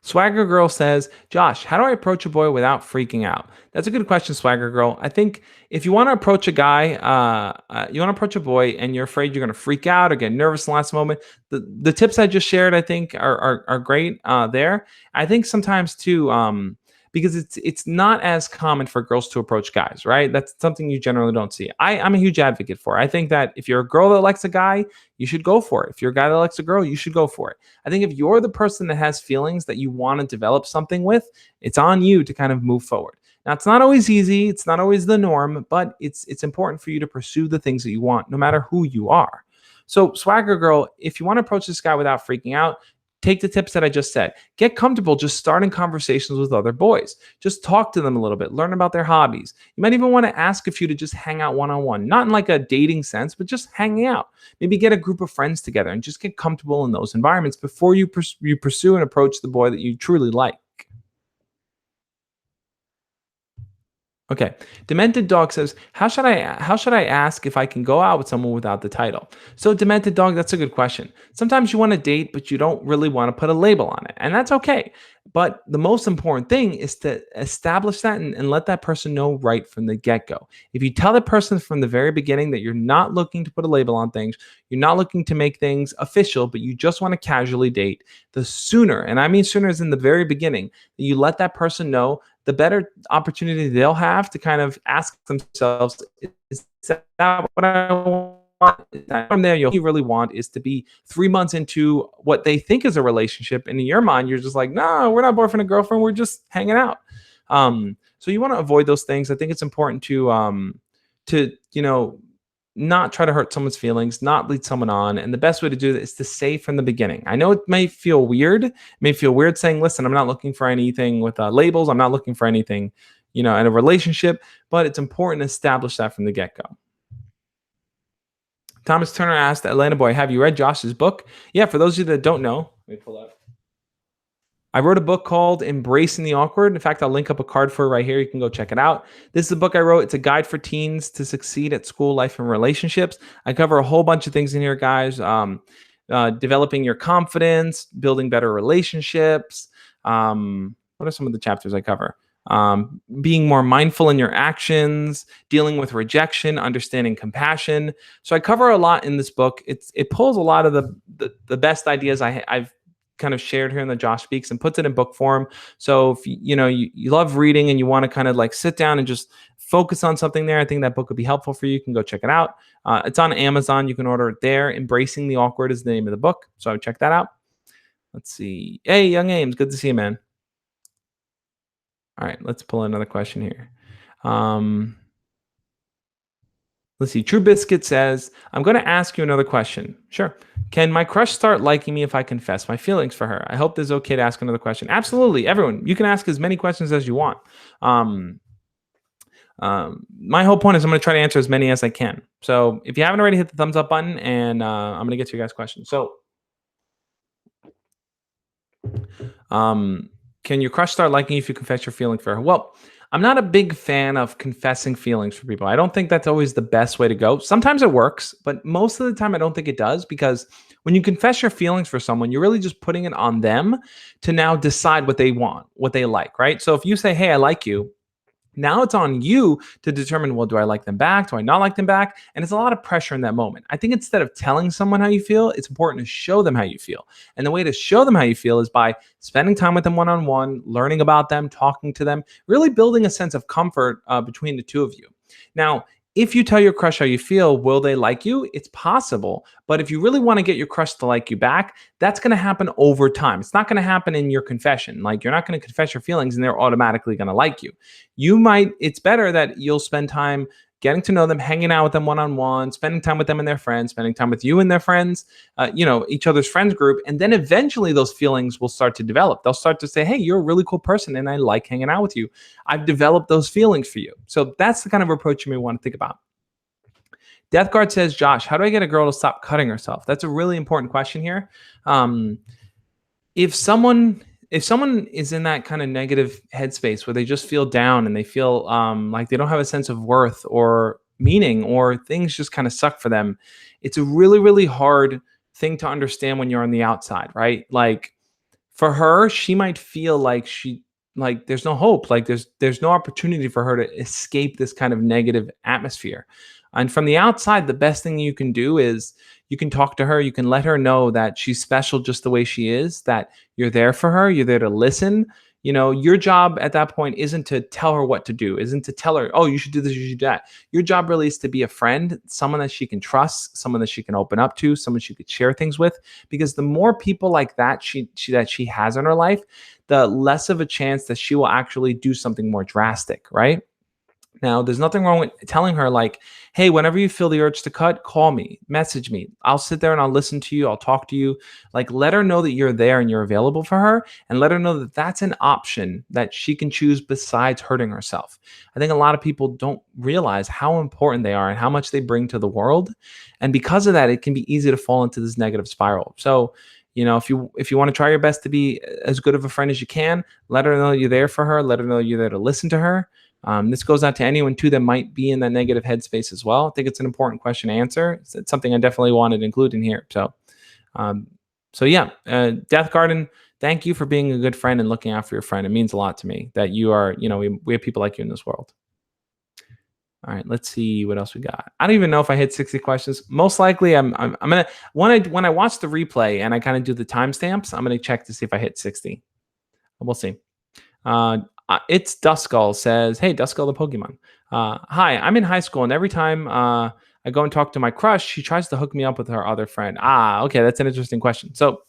Swagger Girl says, Josh, how do I approach a boy without freaking out? That's a good question, Swagger Girl. I think if you want to approach a guy, you want to approach a boy and you're afraid you're going to freak out or get nervous in the last moment, the tips I just shared, I think, are great there. I think sometimes too, because it's not as common for girls to approach guys, right? That's something you generally don't see. I'm a huge advocate for. I think that if you're a girl that likes a guy, you should go for it. If you're a guy that likes a girl, you should go for it. I think if you're the person that has feelings that you want to develop something with, it's on you to kind of move forward. Now, it's not always easy. It's not always the norm, but it's important for you to pursue the things that you want, no matter who you are. So, Swagger Girl, if you want to approach this guy without freaking out, take the tips that I just said. Get comfortable just starting conversations with other boys. Just talk to them a little bit, learn about their hobbies. You might even want to ask a few to just hang out one-on-one, not in like a dating sense, but just hanging out. Maybe get a group of friends together and just get comfortable in those environments before you pursue and approach the boy that you truly like. Okay. Demented Dog says, how should I ask if I can go out with someone without the title? So Demented Dog, that's a good question. Sometimes you want to date, but you don't really want to put a label on it. And that's okay. But the most important thing is to establish that and let that person know right from the get-go. If you tell the person from the very beginning that you're not looking to put a label on things, you're not looking to make things official, but you just want to casually date, the sooner, and I mean sooner is in the very beginning, that you let that person know, the better opportunity they'll have to kind of ask themselves, is that what I want? From there, you really want is to be 3 months into what they think is a relationship. And in your mind, you're just like, no, we're not boyfriend and girlfriend. We're just hanging out. So you want to avoid those things. I think it's important to to, not try to hurt someone's feelings, not lead someone on. And the best way to do that is to say from the beginning. I know it may feel weird. It may feel weird saying, listen, I'm not looking for anything with labels. I'm not looking for anything, in a relationship, but it's important to establish that from the get go. Thomas Turner asked, Atlanta Boy, have you read Josh's book? Yeah, for those of you that don't know, let me pull up. I wrote a book called Embracing the Awkward. In fact, I'll link up a card for it right here. You can go check it out. This is a book I wrote. It's a guide for teens to succeed at school, life, and relationships. I cover a whole bunch of things in here, guys. Developing your confidence, building better relationships. What are some of the chapters I cover? Being more mindful in your actions, dealing with rejection, understanding compassion. So I cover a lot in this book. It pulls a lot of the best ideas I've kind of shared here in the Josh Speaks and puts it in book form. So if you love reading and you want to kind of like sit down and just focus on something there, I think that book would be helpful for you. You can go check it out. It's on Amazon. You can order it there. Embracing the Awkward is the name of the book. So I would check that out. Let's see. Hey, Young Ames, good to see you, man. All right, let's pull another question here. Let's see. True Biscuit says, I'm going to ask you another question. Sure. Can my crush start liking me if I confess my feelings for her? I hope this is okay to ask another question. Absolutely. Everyone, you can ask as many questions as you want. My whole point is I'm going to try to answer as many as I can. So if you haven't already, hit the thumbs up button, and I'm going to get to you guys' questions. So, can your crush start liking you if you confess your feeling for her? Well, I'm not a big fan of confessing feelings for people. I don't think that's always the best way to go. Sometimes it works, but most of the time I don't think it does, because when you confess your feelings for someone, you're really just putting it on them to now decide what they want, what they like, right? So if you say, hey, I like you, now it's on you to determine, well, do I like them back? Do I not like them back? And it's a lot of pressure in that moment. I think instead of telling someone how you feel, it's important to show them how you feel. And the way to show them how you feel is by spending time with them one-on-one, learning about them, talking to them, really building a sense of comfort between the two of you. Now, if you tell your crush how you feel, will they like you? It's possible. But if you really want to get your crush to like you back, that's going to happen over time. It's not going to happen in your confession. Like, you're not going to confess your feelings and they're automatically going to like you. It's better that you'll spend time getting to know them, hanging out with them one-on-one, spending time with them and their friends, spending time with you and their friends, each other's friends group. And then eventually those feelings will start to develop. They'll start to say, hey, you're a really cool person and I like hanging out with you. I've developed those feelings for you. So that's the kind of approach you may want to think about. Death Guard says, Josh, how do I get a girl to stop cutting herself? That's a really important question here. If someone is in that kind of negative headspace where they just feel down and they feel like they don't have a sense of worth or meaning, or things just kind of suck for them, it's a really, really hard thing to understand when you're on the outside, right? Like, for her, she might feel like there's no hope, like there's no opportunity for her to escape this kind of negative atmosphere. And from the outside, the best thing you can do is you can talk to her, you can let her know that she's special just the way she is, that you're there for her, you're there to listen. Your job at that point isn't to tell her what to do, isn't to tell her, oh, you should do this, you should do that. Your job really is to be a friend, someone that she can trust, someone that she can open up to, someone she could share things with. Because the more people like that she has in her life, the less of a chance that she will actually do something more drastic, right? Now, there's nothing wrong with telling her, like, hey, whenever you feel the urge to cut, call me, message me. I'll sit there and I'll listen to you. I'll talk to you. Like, let her know that you're there and you're available for her, and let her know that that's an option that she can choose besides hurting herself. I think a lot of people don't realize how important they are and how much they bring to the world. And because of that, it can be easy to fall into this negative spiral. So, if you want to try your best to be as good of a friend as you can, let her know you're there for her. Let her know you're there to listen to her. This goes out to anyone too that might be in that negative headspace as well. I think it's an important question to answer. It's something I definitely wanted to include in here. So yeah, Death Garden, thank you for being a good friend and looking out for your friend. It means a lot to me that you are, we have people like you in this world. All right, let's see what else we got. I don't even know if I hit 60 questions. Most likely, I'm gonna when I watch the replay and I kind of do the timestamps, I'm gonna check to see if I hit 60. We'll see. It's Duskull says, hey, Duskull the Pokemon. Hi, I'm in high school, and every time I go and talk to my crush, she tries to hook me up with her other friend. Okay, that's an interesting question. So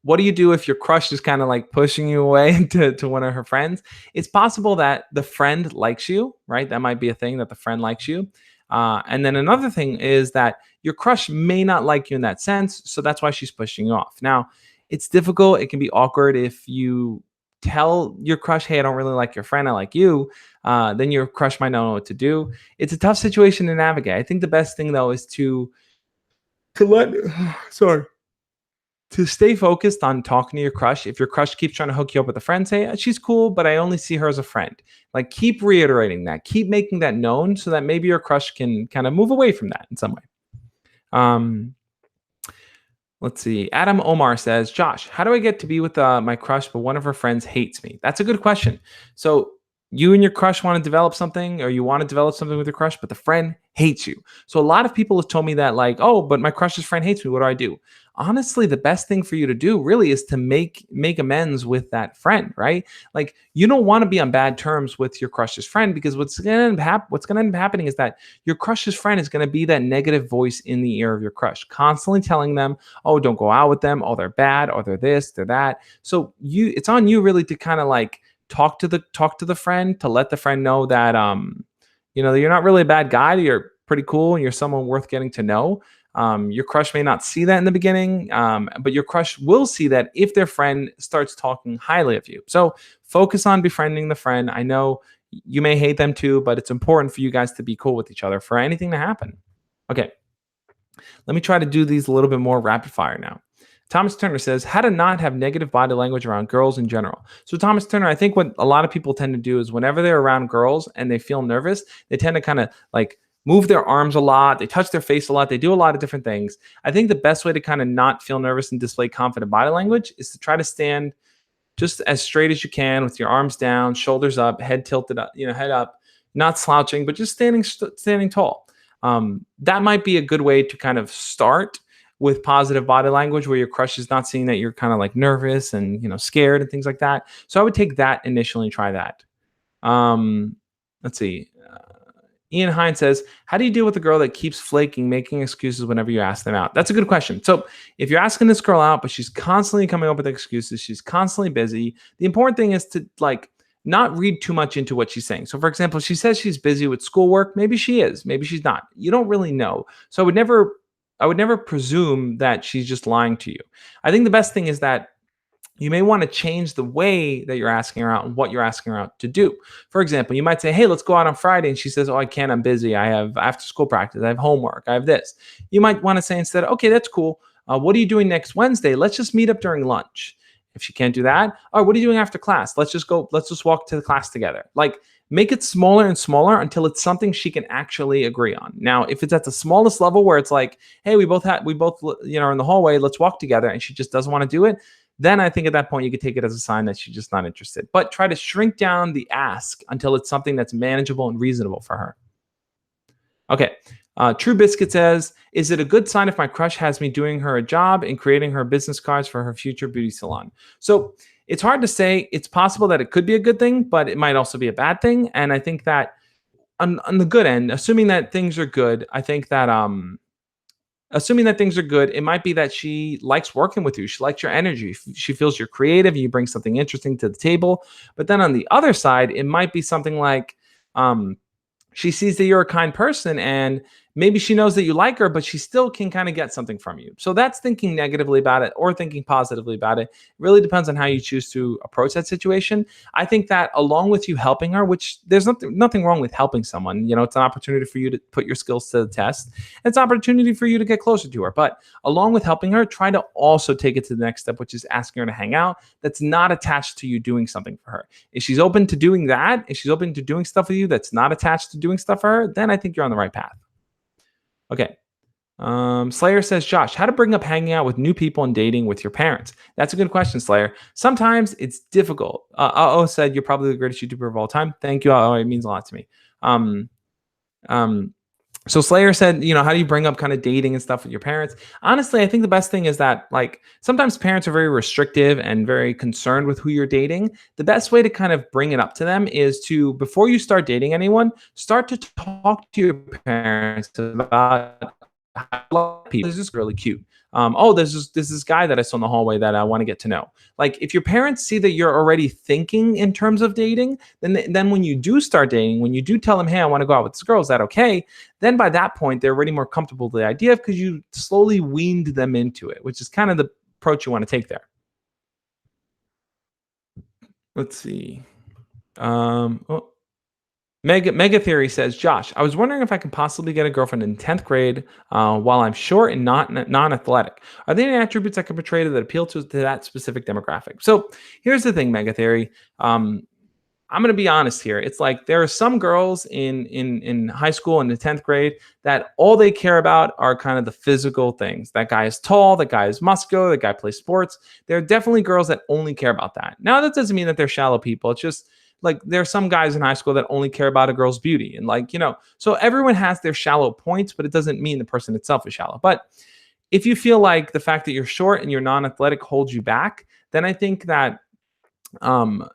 what do you do if your crush is kind of like pushing you away to one of her friends? It's possible that the friend likes you, right? That might be a thing, that the friend likes you. And then another thing is that your crush may not like you in that sense. So that's why she's pushing you off. Now, it's difficult. It can be awkward if you tell your crush, hey, I don't really like your friend, I like you. Then your crush might not know what to do. It's a tough situation to navigate. I think the best thing though is to let sorry, to stay focused on talking to your crush. If your crush keeps trying to hook you up with a friend, say, she's cool, but I only see her as a friend. Like, keep reiterating that, keep making that known so that maybe your crush can kind of move away from that in some way. Um, Let's see. Adam Omar says, Josh, how do I get to be with my crush, but one of her friends hates me? That's a good question. So you and your crush want to develop something, or you want to develop something with your crush, but the friend hates you. So a lot of people have told me that, like, oh, but my crush's friend hates me. What do I do? Honestly, the best thing for you to do really is to make amends with that friend, right? Like, you don't want to be on bad terms with your crush's friend, because what's going to end up happening is that your crush's friend is going to be that negative voice in the ear of your crush, constantly telling them, oh, don't go out with them, oh, they're bad, oh, they're this, they're that. So it's on you really to kind of like talk to the friend, to let the friend know that you're not really a bad guy, you're pretty cool, and you're someone worth getting to know. Your crush may not see that in the beginning, but your crush will see that if their friend starts talking highly of you. So focus on befriending the friend. I know you may hate them too, but it's important for you guys to be cool with each other for anything to happen. Okay, let me try to do these a little bit more rapid fire now. Thomas Turner says, how to not have negative body language around girls in general. So, Thomas Turner, I think what a lot of people tend to do is whenever they're around girls and they feel nervous, they tend to kind of like move their arms a lot, they touch their face a lot, they do a lot of different things. I think the best way to kind of not feel nervous and display confident body language is to try to stand just as straight as you can with your arms down, shoulders up, head tilted up, head up, not slouching, but just standing tall. That might be a good way to kind of start with positive body language, where your crush is not seeing that you're kind of like nervous and scared and things like that. So I would take that initially and try that. Let's see. Ian Hine says, how do you deal with a girl that keeps flaking, making excuses whenever you ask them out? That's a good question. So if you're asking this girl out, but she's constantly coming up with excuses, she's constantly busy, the important thing is to like not read too much into what she's saying. So for example, she says she's busy with schoolwork. Maybe she is, maybe she's not. You don't really know. So I would never presume that she's just lying to you. I think the best thing is that you may want to change the way that you're asking her out and what you're asking her out to do. For example, you might say, hey, let's go out on Friday. And she says, oh, I can't, I'm busy. I have after school practice. I have homework. I have this. You might want to say instead, okay, that's cool. What are you doing next Wednesday? Let's just meet up during lunch. If she can't do that, oh, what are you doing after class? Let's just walk to the class together. Like, make it smaller and smaller until it's something she can actually agree on. Now, if it's at the smallest level where it's like, hey, we both are in the hallway, let's walk together, and she just doesn't want to do it, then I think at that point you could take it as a sign that she's just not interested. But try to shrink down the ask until it's something that's manageable and reasonable for her. Okay. True Biscuit says, is it a good sign if my crush has me doing her a job and creating her business cards for her future beauty salon? So it's hard to say. It's possible that it could be a good thing, but it might also be a bad thing. And I think that on the good end, assuming that things are good, I think that assuming that things are good, it might be that she likes working with you. She likes your energy. She feels you're creative and you bring something interesting to the table. But then on the other side, it might be something like she sees that you're a kind person, and maybe she knows that you like her, but she still can kind of get something from you. So that's thinking negatively about it or thinking positively about it. It really depends on how you choose to approach that situation. I think that along with you helping her, which there's nothing wrong with helping someone, it's an opportunity for you to put your skills to the test. It's an opportunity for you to get closer to her. But along with helping her, try to also take it to the next step, which is asking her to hang out. That's not attached to you doing something for her. If she's open to doing that, if she's open to doing stuff with you that's not attached to doing stuff for her, then I think you're on the right path. Okay. Slayer says, Josh, how to bring up hanging out with new people and dating with your parents? That's a good question, Slayer. Sometimes it's difficult. Said, you're probably the greatest YouTuber of all time. Thank you. It means a lot to me. So Slayer said, how do you bring up kind of dating and stuff with your parents? Honestly, I think the best thing is that, like, sometimes parents are very restrictive and very concerned with who you're dating. The best way to kind of bring it up to them is to, before you start dating anyone, start to talk to your parents about People. This is really cute. Oh, there's this guy that I saw in the hallway that I want to get to know. Like if your parents see that you're already thinking in terms of dating, then when you do start dating, when you do tell them, hey, I want to go out with this girl, is that okay? Then by that point, they're already more comfortable with the idea because you slowly weaned them into it, which is kind of the approach you want to take there. Let's see. Oh, Mega Theory says, Josh, I was wondering if I could possibly get a girlfriend in 10th grade while I'm short and not non-athletic. Are there any attributes I can portray that appeal to that specific demographic? So here's the thing, Mega Theory. I'm going to be honest here. It's like there are some girls in high school in the 10th grade that all they care about are kind of the physical things. That guy is tall, that guy is muscular, that guy plays sports. There are definitely girls that only care about that. Now that doesn't mean that they're shallow people. It's just like there are some guys in high school that only care about a girl's beauty. And like, so everyone has their shallow points, but it doesn't mean the person itself is shallow. But if you feel like the fact that you're short and you're non-athletic holds you back, then I think that um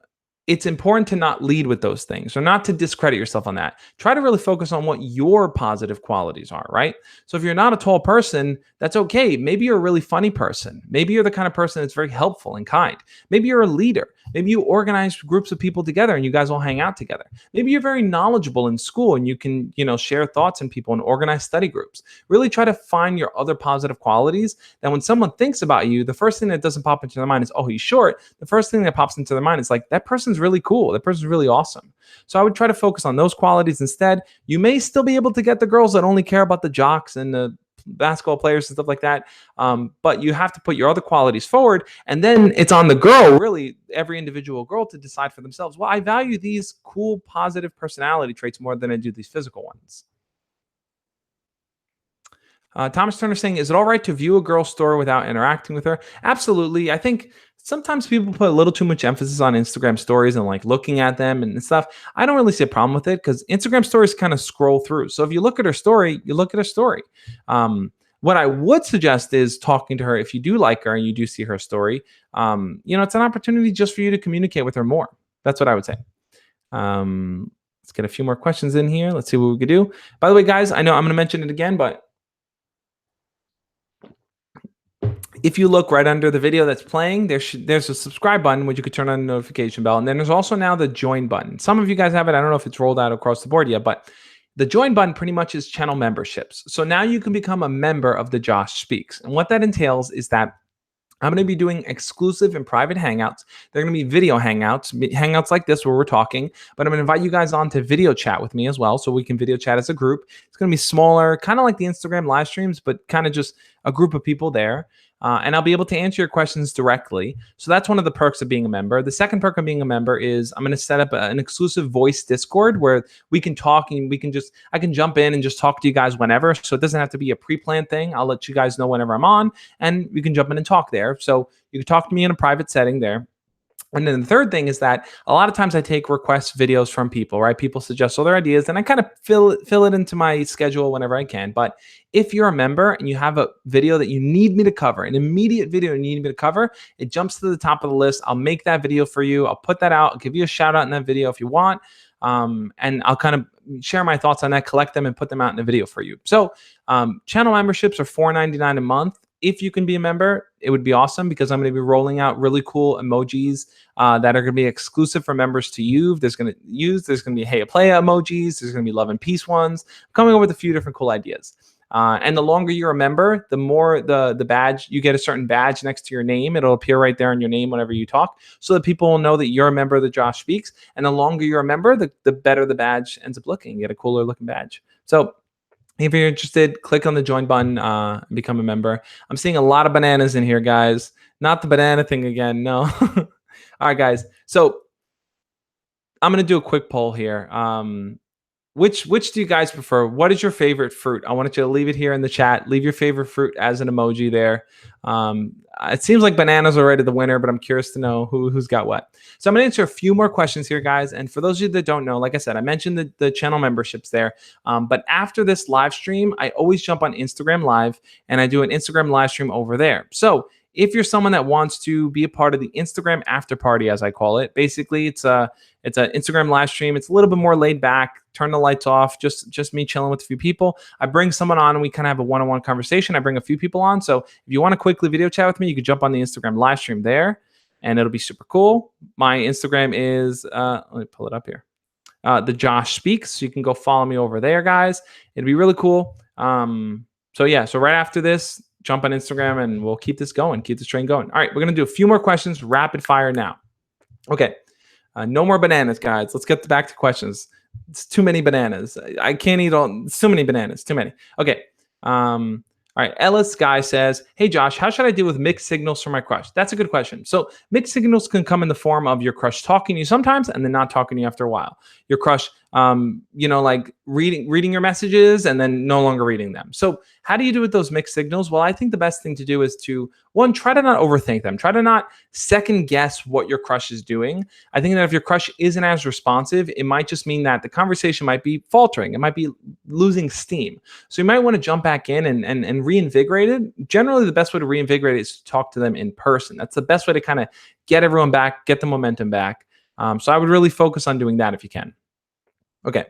it's important to not lead with those things or not to discredit yourself on that. Try to really focus on what your positive qualities are, right? So if you're not a tall person, that's okay. Maybe you're a really funny person. Maybe you're the kind of person that's very helpful and kind. Maybe you're a leader. Maybe you organize groups of people together and you guys all hang out together. Maybe you're very knowledgeable in school and you can, share thoughts in people and organize study groups. Really try to find your other positive qualities that when someone thinks about you, the first thing that doesn't pop into their mind is, oh, he's short. The first thing that pops into their mind is like, that person's really cool. That person's really awesome. So I would try to focus on those qualities instead. You may still be able to get the girls that only care about the jocks and the basketball players and stuff like that. But you have to put your other qualities forward. And then it's on the girl, really, every individual girl to decide for themselves, well, I value these cool, positive personality traits more than I do these physical ones. Thomas Turner saying, is it all right to view a girl's story without interacting with her? Absolutely. I think sometimes people put a little too much emphasis on Instagram stories and like looking at them and stuff. I don't really see a problem with it because Instagram stories kind of scroll through. So if you look at her story, you look at her story. What I would suggest is talking to her if you do like her and you do see her story. It's an opportunity just for you to communicate with her more. That's what I would say. Let's get a few more questions in here. Let's see what we could do. By the way, guys, I know I'm going to mention it again, but if you look right under the video that's playing, there's a subscribe button, which you could turn on the notification bell. And then there's also now the join button. Some of you guys have it. I don't know if it's rolled out across the board yet, but the join button pretty much is channel memberships. So now you can become a member of the Josh Speaks. And what that entails is that I'm going to be doing exclusive and private hangouts. They're going to be video hangouts like this where we're talking, but I'm going to invite you guys on to video chat with me as well. So we can video chat as a group. It's going to be smaller, kind of like the Instagram live streams, but kind of just a group of people there. And I'll be able to answer your questions directly. So that's one of the perks of being a member. The second perk of being a member is I'm going to set up an exclusive voice Discord where we can talk and I can jump in and just talk to you guys whenever. So it doesn't have to be a pre-planned thing. I'll let you guys know whenever I'm on and we can jump in and talk there. So you can talk to me in a private setting there. And then the third thing is that a lot of times I take request videos from people, right? People suggest all their ideas and I kind of fill it into my schedule whenever I can. But if you're a member and you have a video that you need me to cover, an immediate video you need me to cover, it jumps to the top of the list. I'll make that video for you. I'll put that out. I'll give you a shout out in that video if you want. And I'll kind of share my thoughts on that, collect them and put them out in a video for you. So channel memberships are $4.99 a month. If you can be a member, it would be awesome because I'm going to be rolling out really cool emojis that are going to be exclusive for members to use. There's going to be hey playa emojis. There's going to be love and peace ones. I'm coming up with a few different cool ideas. And the longer you're a member, the more the badge, you get a certain badge next to your name. It'll appear right there in your name whenever you talk so that people will know that you're a member of the Josh Speaks. And the longer you're a member, the better the badge ends up looking. You get a cooler looking badge. So if you're interested, click on the join button and become a member. I'm seeing a lot of bananas in here, guys. Not the banana thing again. No. All right, guys. So I'm going to do a quick poll here. Which do you guys prefer? What is your favorite fruit? I want you to leave it here in the chat. Leave your favorite fruit as an emoji there. It seems like bananas are already the winner, but I'm curious to know who's got what. So I'm going to answer a few more questions here, guys. And for those of you that don't know, like I said, I mentioned the channel memberships there. But after this live stream, I always jump on Instagram Live and I do an Instagram live stream over there. So if you're someone that wants to be a part of the Instagram after party, as I call it, basically it's an Instagram live stream. It's a little bit more laid back. Turn the lights off. Just me chilling with a few people. I bring someone on and we kind of have a one-on-one conversation. I bring a few people on. So if you want to quickly video chat with me, you can jump on the Instagram live stream there, and it'll be super cool. My Instagram is let me pull it up here. The Josh Speaks. So you can go follow me over there, guys. It'd be really cool. So right after this, jump on Instagram and we'll keep this going, keep this train going. All right, we're gonna do a few more questions, rapid fire now. Okay, no more bananas, guys. Let's get back to questions. It's too many bananas. I can't eat all. It's too many bananas. Too many. Okay. All right. Ellis Guy says, "Hey Josh, how should I deal with mixed signals from my crush?" That's a good question. So mixed signals can come in the form of your crush talking to you sometimes and then not talking to you after a while. Your crush, like reading your messages and then no longer reading them. So how do you do with those mixed signals? Well, I think the best thing to do is to, one, try to not overthink them. Try to not second guess what your crush is doing. I think that if your crush isn't as responsive, it might just mean that the conversation might be faltering. It might be losing steam. So you might want to jump back in and reinvigorate it. Generally, the best way to reinvigorate it is to talk to them in person. That's the best way to kind of get everyone back, get the momentum back. So I would really focus on doing that if you can. Okay.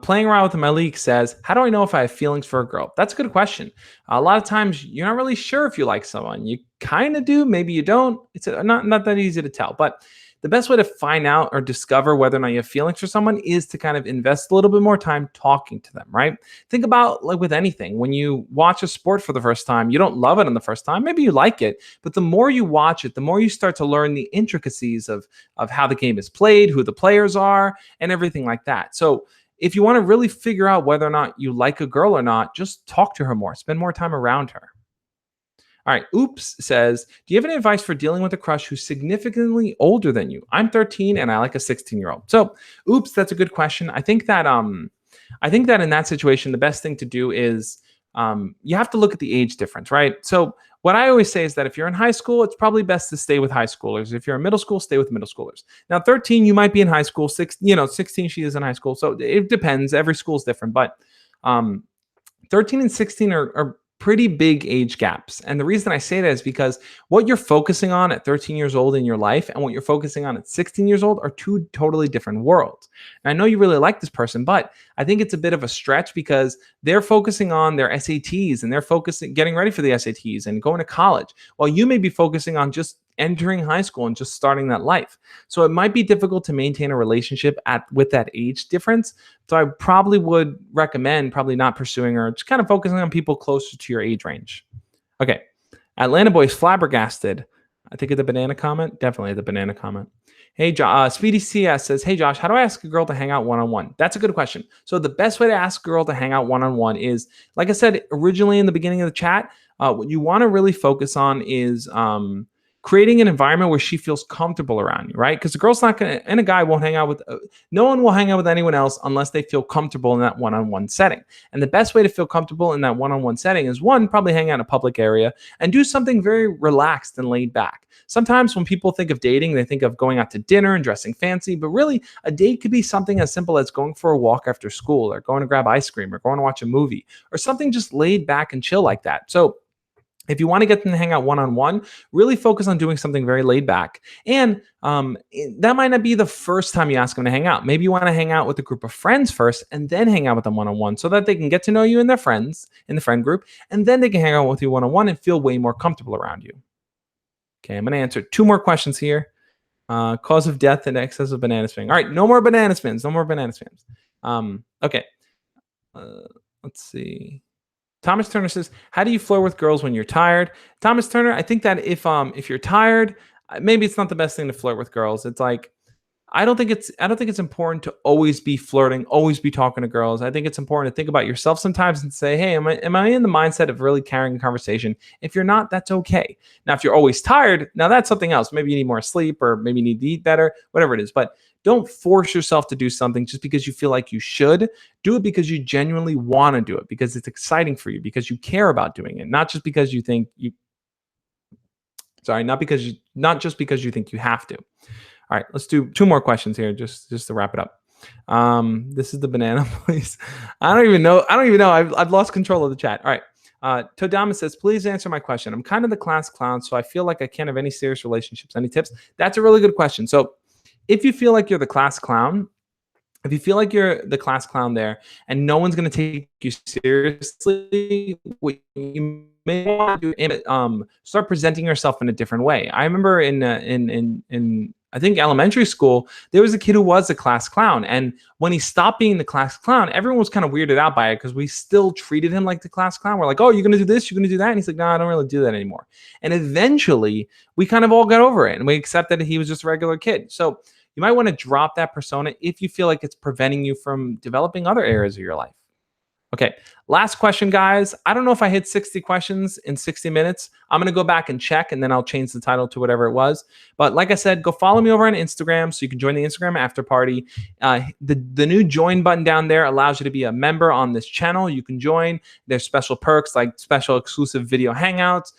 Playing around with my leak says, how do I know if I have feelings for a girl? That's a good question. A lot of times you're not really sure if you like someone. You kind of do, maybe you don't. It's not that easy to tell. But the best way to find out or discover whether or not you have feelings for someone is to kind of invest a little bit more time talking to them, right? Think about, like with anything, when you watch a sport for the first time, you don't love it on the first time. Maybe you like it, but the more you watch it, the more you start to learn the intricacies of how the game is played, who the players are, and everything like that. So if you want to really figure out whether or not you like a girl or not, just talk to her more, spend more time around her. All right, Oops says, do you have any advice for dealing with a crush who's significantly older than you? I'm 13 and I like a 16-year-old. So, Oops, that's a good question. I think that in that situation, the best thing to do is you have to look at the age difference, right? So what I always say is that if you're in high school, it's probably best to stay with high schoolers. If you're in middle school, stay with middle schoolers. Now, 13, you might be in high school. 16, she is in high school. So it depends. Every school is different. But 13 and 16 are pretty big age gaps. And the reason I say that is because what you're focusing on at 13 years old in your life and what you're focusing on at 16 years old are two totally different worlds. And I know you really like this person, but I think it's a bit of a stretch because they're focusing on their SATs and they're getting ready for the SATs and going to college, while you may be focusing on just entering high school and just starting that life. So it might be difficult to maintain a relationship with that age difference. So I probably would recommend probably not pursuing her, just kind of focusing on people closer to your age range. Okay. Atlanta Boy's flabbergasted. I think of the banana comment. Definitely the banana comment. Hey, Speedy CS says, hey, Josh, how do I ask a girl to hang out one-on-one? That's a good question. So the best way to ask a girl to hang out one-on-one is, like I said originally in the beginning of the chat, what you want to really focus on is creating an environment where she feels comfortable around you, right? Because the girl's not going to, and a guy won't hang out with, no one will hang out with anyone else unless they feel comfortable in that one-on-one setting. And the best way to feel comfortable in that one-on-one setting is, one, probably hang out in a public area and do something very relaxed and laid back. Sometimes when people think of dating, they think of going out to dinner and dressing fancy, but really a date could be something as simple as going for a walk after school or going to grab ice cream or going to watch a movie or something just laid back and chill like that. So if you want to get them to hang out one-on-one, really focus on doing something very laid back. And that might not be the first time you ask them to hang out. Maybe you want to hang out with a group of friends first and then hang out with them one-on-one so that they can get to know you and their friends in the friend group. And then they can hang out with you one-on-one and feel way more comfortable around you. Okay, I'm going to answer 2 more questions here. Cause of death and excess of banana spinning. All right, no more banana spins. No more banana spins. Okay. Let's see. Thomas Turner says, how do you flirt with girls when you're tired? Thomas Turner, I think that if you're tired, maybe it's not the best thing to flirt with girls. It's like, I don't think it's important to always be flirting, always be talking to girls. I think it's important to think about yourself sometimes and say, hey, am I in the mindset of really carrying a conversation? If you're not, that's okay. Now, if you're always tired, now that's something else. Maybe you need more sleep or maybe you need to eat better, whatever it is. But don't force yourself to do something just because you feel like you should. Do it because you genuinely want to do it, because it's exciting for you, because you care about doing it, not just because you think you, not just because you think you have to. All right, let's do 2 more questions here, just to wrap it up. This is the banana, please. I don't even know. I've lost control of the chat. All right. Todama says, please answer my question. I'm kind of the class clown, so I feel like I can't have any serious relationships. Any tips? That's a really good question. So if you feel like you're the class clown, if you feel like you're the class clown there and no one's going to take you seriously, what you may want to do, start presenting yourself in a different way. I remember in I think elementary school, there was a kid who was a class clown, and when he stopped being the class clown, everyone was kind of weirded out by it because we still treated him like the class clown. We're like, "Oh, you're going to do this, you're going to do that," and he's like, "No, I don't really do that anymore." And eventually, we kind of all got over it, and we accepted that he was just a regular kid. So you might want to drop that persona if you feel like it's preventing you from developing other areas of your life. Okay, last question, guys. I don't know if I hit 60 questions in 60 minutes. I'm going to go back and check, and then I'll change the title to whatever it was. But like I said, go follow me over on Instagram so you can join the Instagram after party. The new join button down there allows you to be a member on this channel. You can join. There's special perks like special exclusive video hangouts,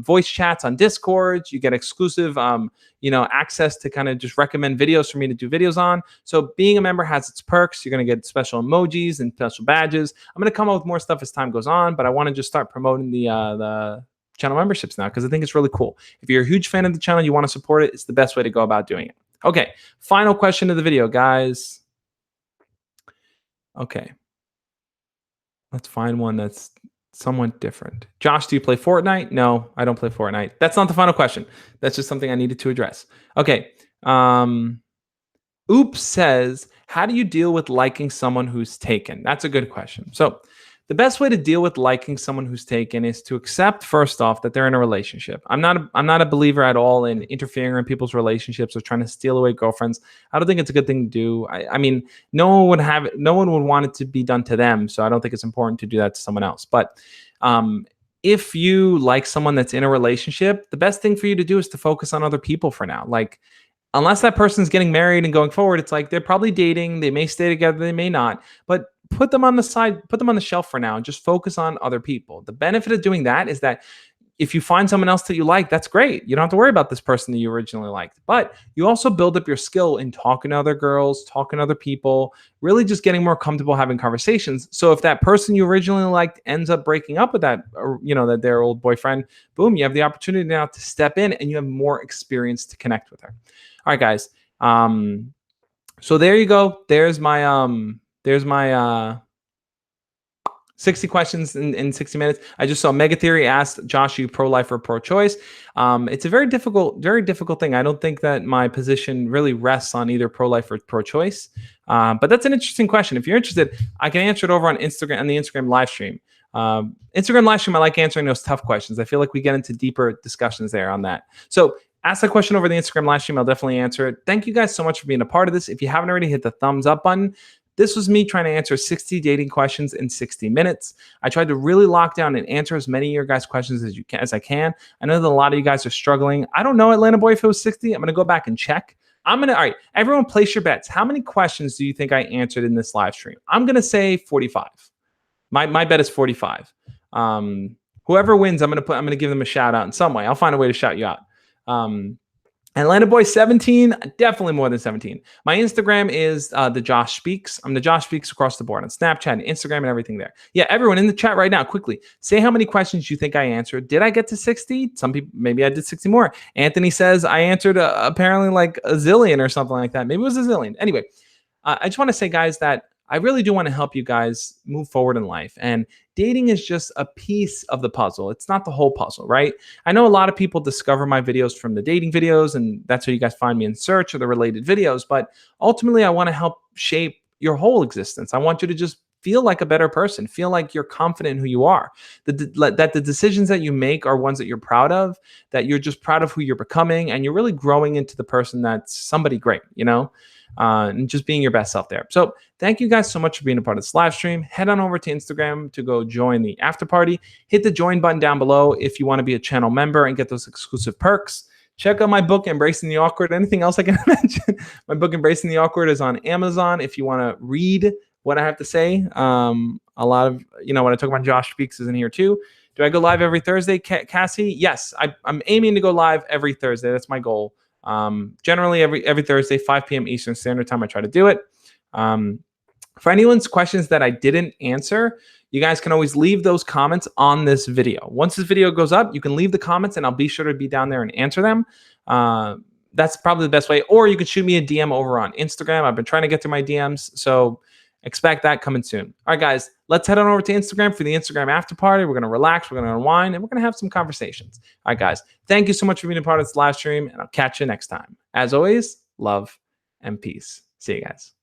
voice chats on Discord. You get exclusive access to kind of just recommend videos for me to do videos on. So being a member has its perks. You're going to get special emojis and special badges. I'm going to come up with more stuff as time goes on, but I want to just start promoting the channel memberships now because I think it's really cool. If you're a huge fan of the channel, you want to support it, it's the best way to go about doing it. Okay, final question of the video, guys. Okay, let's find one that's somewhat different. Josh, do you play Fortnite? No, I don't play Fortnite. That's not the final question. That's just something I needed to address. Okay. Oops says, how do you deal with liking someone who's taken? That's a good question. So the best way to deal with liking someone who's taken is to accept, first off, that they're in a relationship. I'm not a believer at all in interfering in people's relationships or trying to steal away girlfriends. I don't think it's a good thing to do. I mean, no one would want it to be done to them. So I don't think it's important to do that to someone else. But if you like someone that's in a relationship, the best thing for you to do is to focus on other people for now. Like, unless that person's getting married and going forward, it's like they're probably dating. They may stay together, they may not. But put them on the side, put them on the shelf for now, and just focus on other people. The benefit of doing that is that if you find someone else that you like, that's great. You don't have to worry about this person that you originally liked. But you also build up your skill in talking to other girls, talking to other people, really just getting more comfortable having conversations. So if that person you originally liked ends up breaking up with that, or, that their old boyfriend, boom, you have the opportunity now to step in and you have more experience to connect with her. All right, guys. So there you go. There's my 60 questions in 60 minutes. I just saw Mega Theory asked, Josh, you pro-life or pro-choice? It's a very difficult thing. I don't think that my position really rests on either pro-life or pro-choice. But that's an interesting question. If you're interested, I can answer it over on Instagram, on the Instagram live stream. Instagram live stream, I like answering those tough questions. I feel like we get into deeper discussions there on that. So ask that question over the Instagram live stream. I'll definitely answer it. Thank you guys so much for being a part of this. If you haven't already, hit the thumbs up button. This was me trying to answer 60 dating questions in 60 minutes. I tried to really lock down and answer as many of your guys' questions as I can. I know that a lot of you guys are struggling. I don't know, Atlanta Boy, if it was 60. I'm going to go back and check. All right, everyone place your bets. How many questions do you think I answered in this live stream? I'm going to say 45. My bet is 45. Whoever wins, I'm going to give them a shout out in some way. I'll find a way to shout you out. Atlanta Boy 17, definitely more than 17. My Instagram is the Josh Speaks. I'm the Josh Speaks across the board on Snapchat, Instagram, and everything there. Yeah, everyone in the chat right now, quickly say how many questions you think I answered. Did I get to 60? Some people, maybe I did 60 more. Anthony says I answered apparently like a zillion or something like that. Maybe it was a zillion. Anyway, I just want to say, guys, that I really do want to help you guys move forward in life. And dating is just a piece of the puzzle. It's not the whole puzzle, right? I know a lot of people discover my videos from the dating videos, and that's how you guys find me in search or the related videos. But ultimately, I want to help shape your whole existence. I want you to just feel like a better person, feel like you're confident in who you are, that the decisions that you make are ones that you're proud of, that you're just proud of who you're becoming, and you're really growing into the person that's somebody great, and just being your best self there. So thank you guys so much for being a part of this live stream. Head on over to Instagram to go join the after party. Hit the join button down below if you want to be a channel member and get those exclusive perks. Check out my book, Embracing the Awkward. Anything else I can mention? My book, Embracing the Awkward, is on Amazon if you want to read what I have to say. A lot of, when I talk about Josh Speaks is in here too. Do I go live every Thursday, Cassie? Yes, I'm aiming to go live every Thursday. That's my goal. Generally every Thursday, 5 p.m. Eastern Standard Time, I try to do it. For anyone's questions that I didn't answer, you guys can always leave those comments on this video. Once this video goes up, you can leave the comments and I'll be sure to be down there and answer them. That's probably the best way. Or you can shoot me a DM over on Instagram. I've been trying to get to my DMs, so expect that coming soon. All right, guys, let's head on over to Instagram for the Instagram after party. We're going to relax, we're going to unwind, and we're going to have some conversations. All right, guys, thank you so much for being a part of this live stream, and I'll catch you next time. As always, love and peace. See you guys.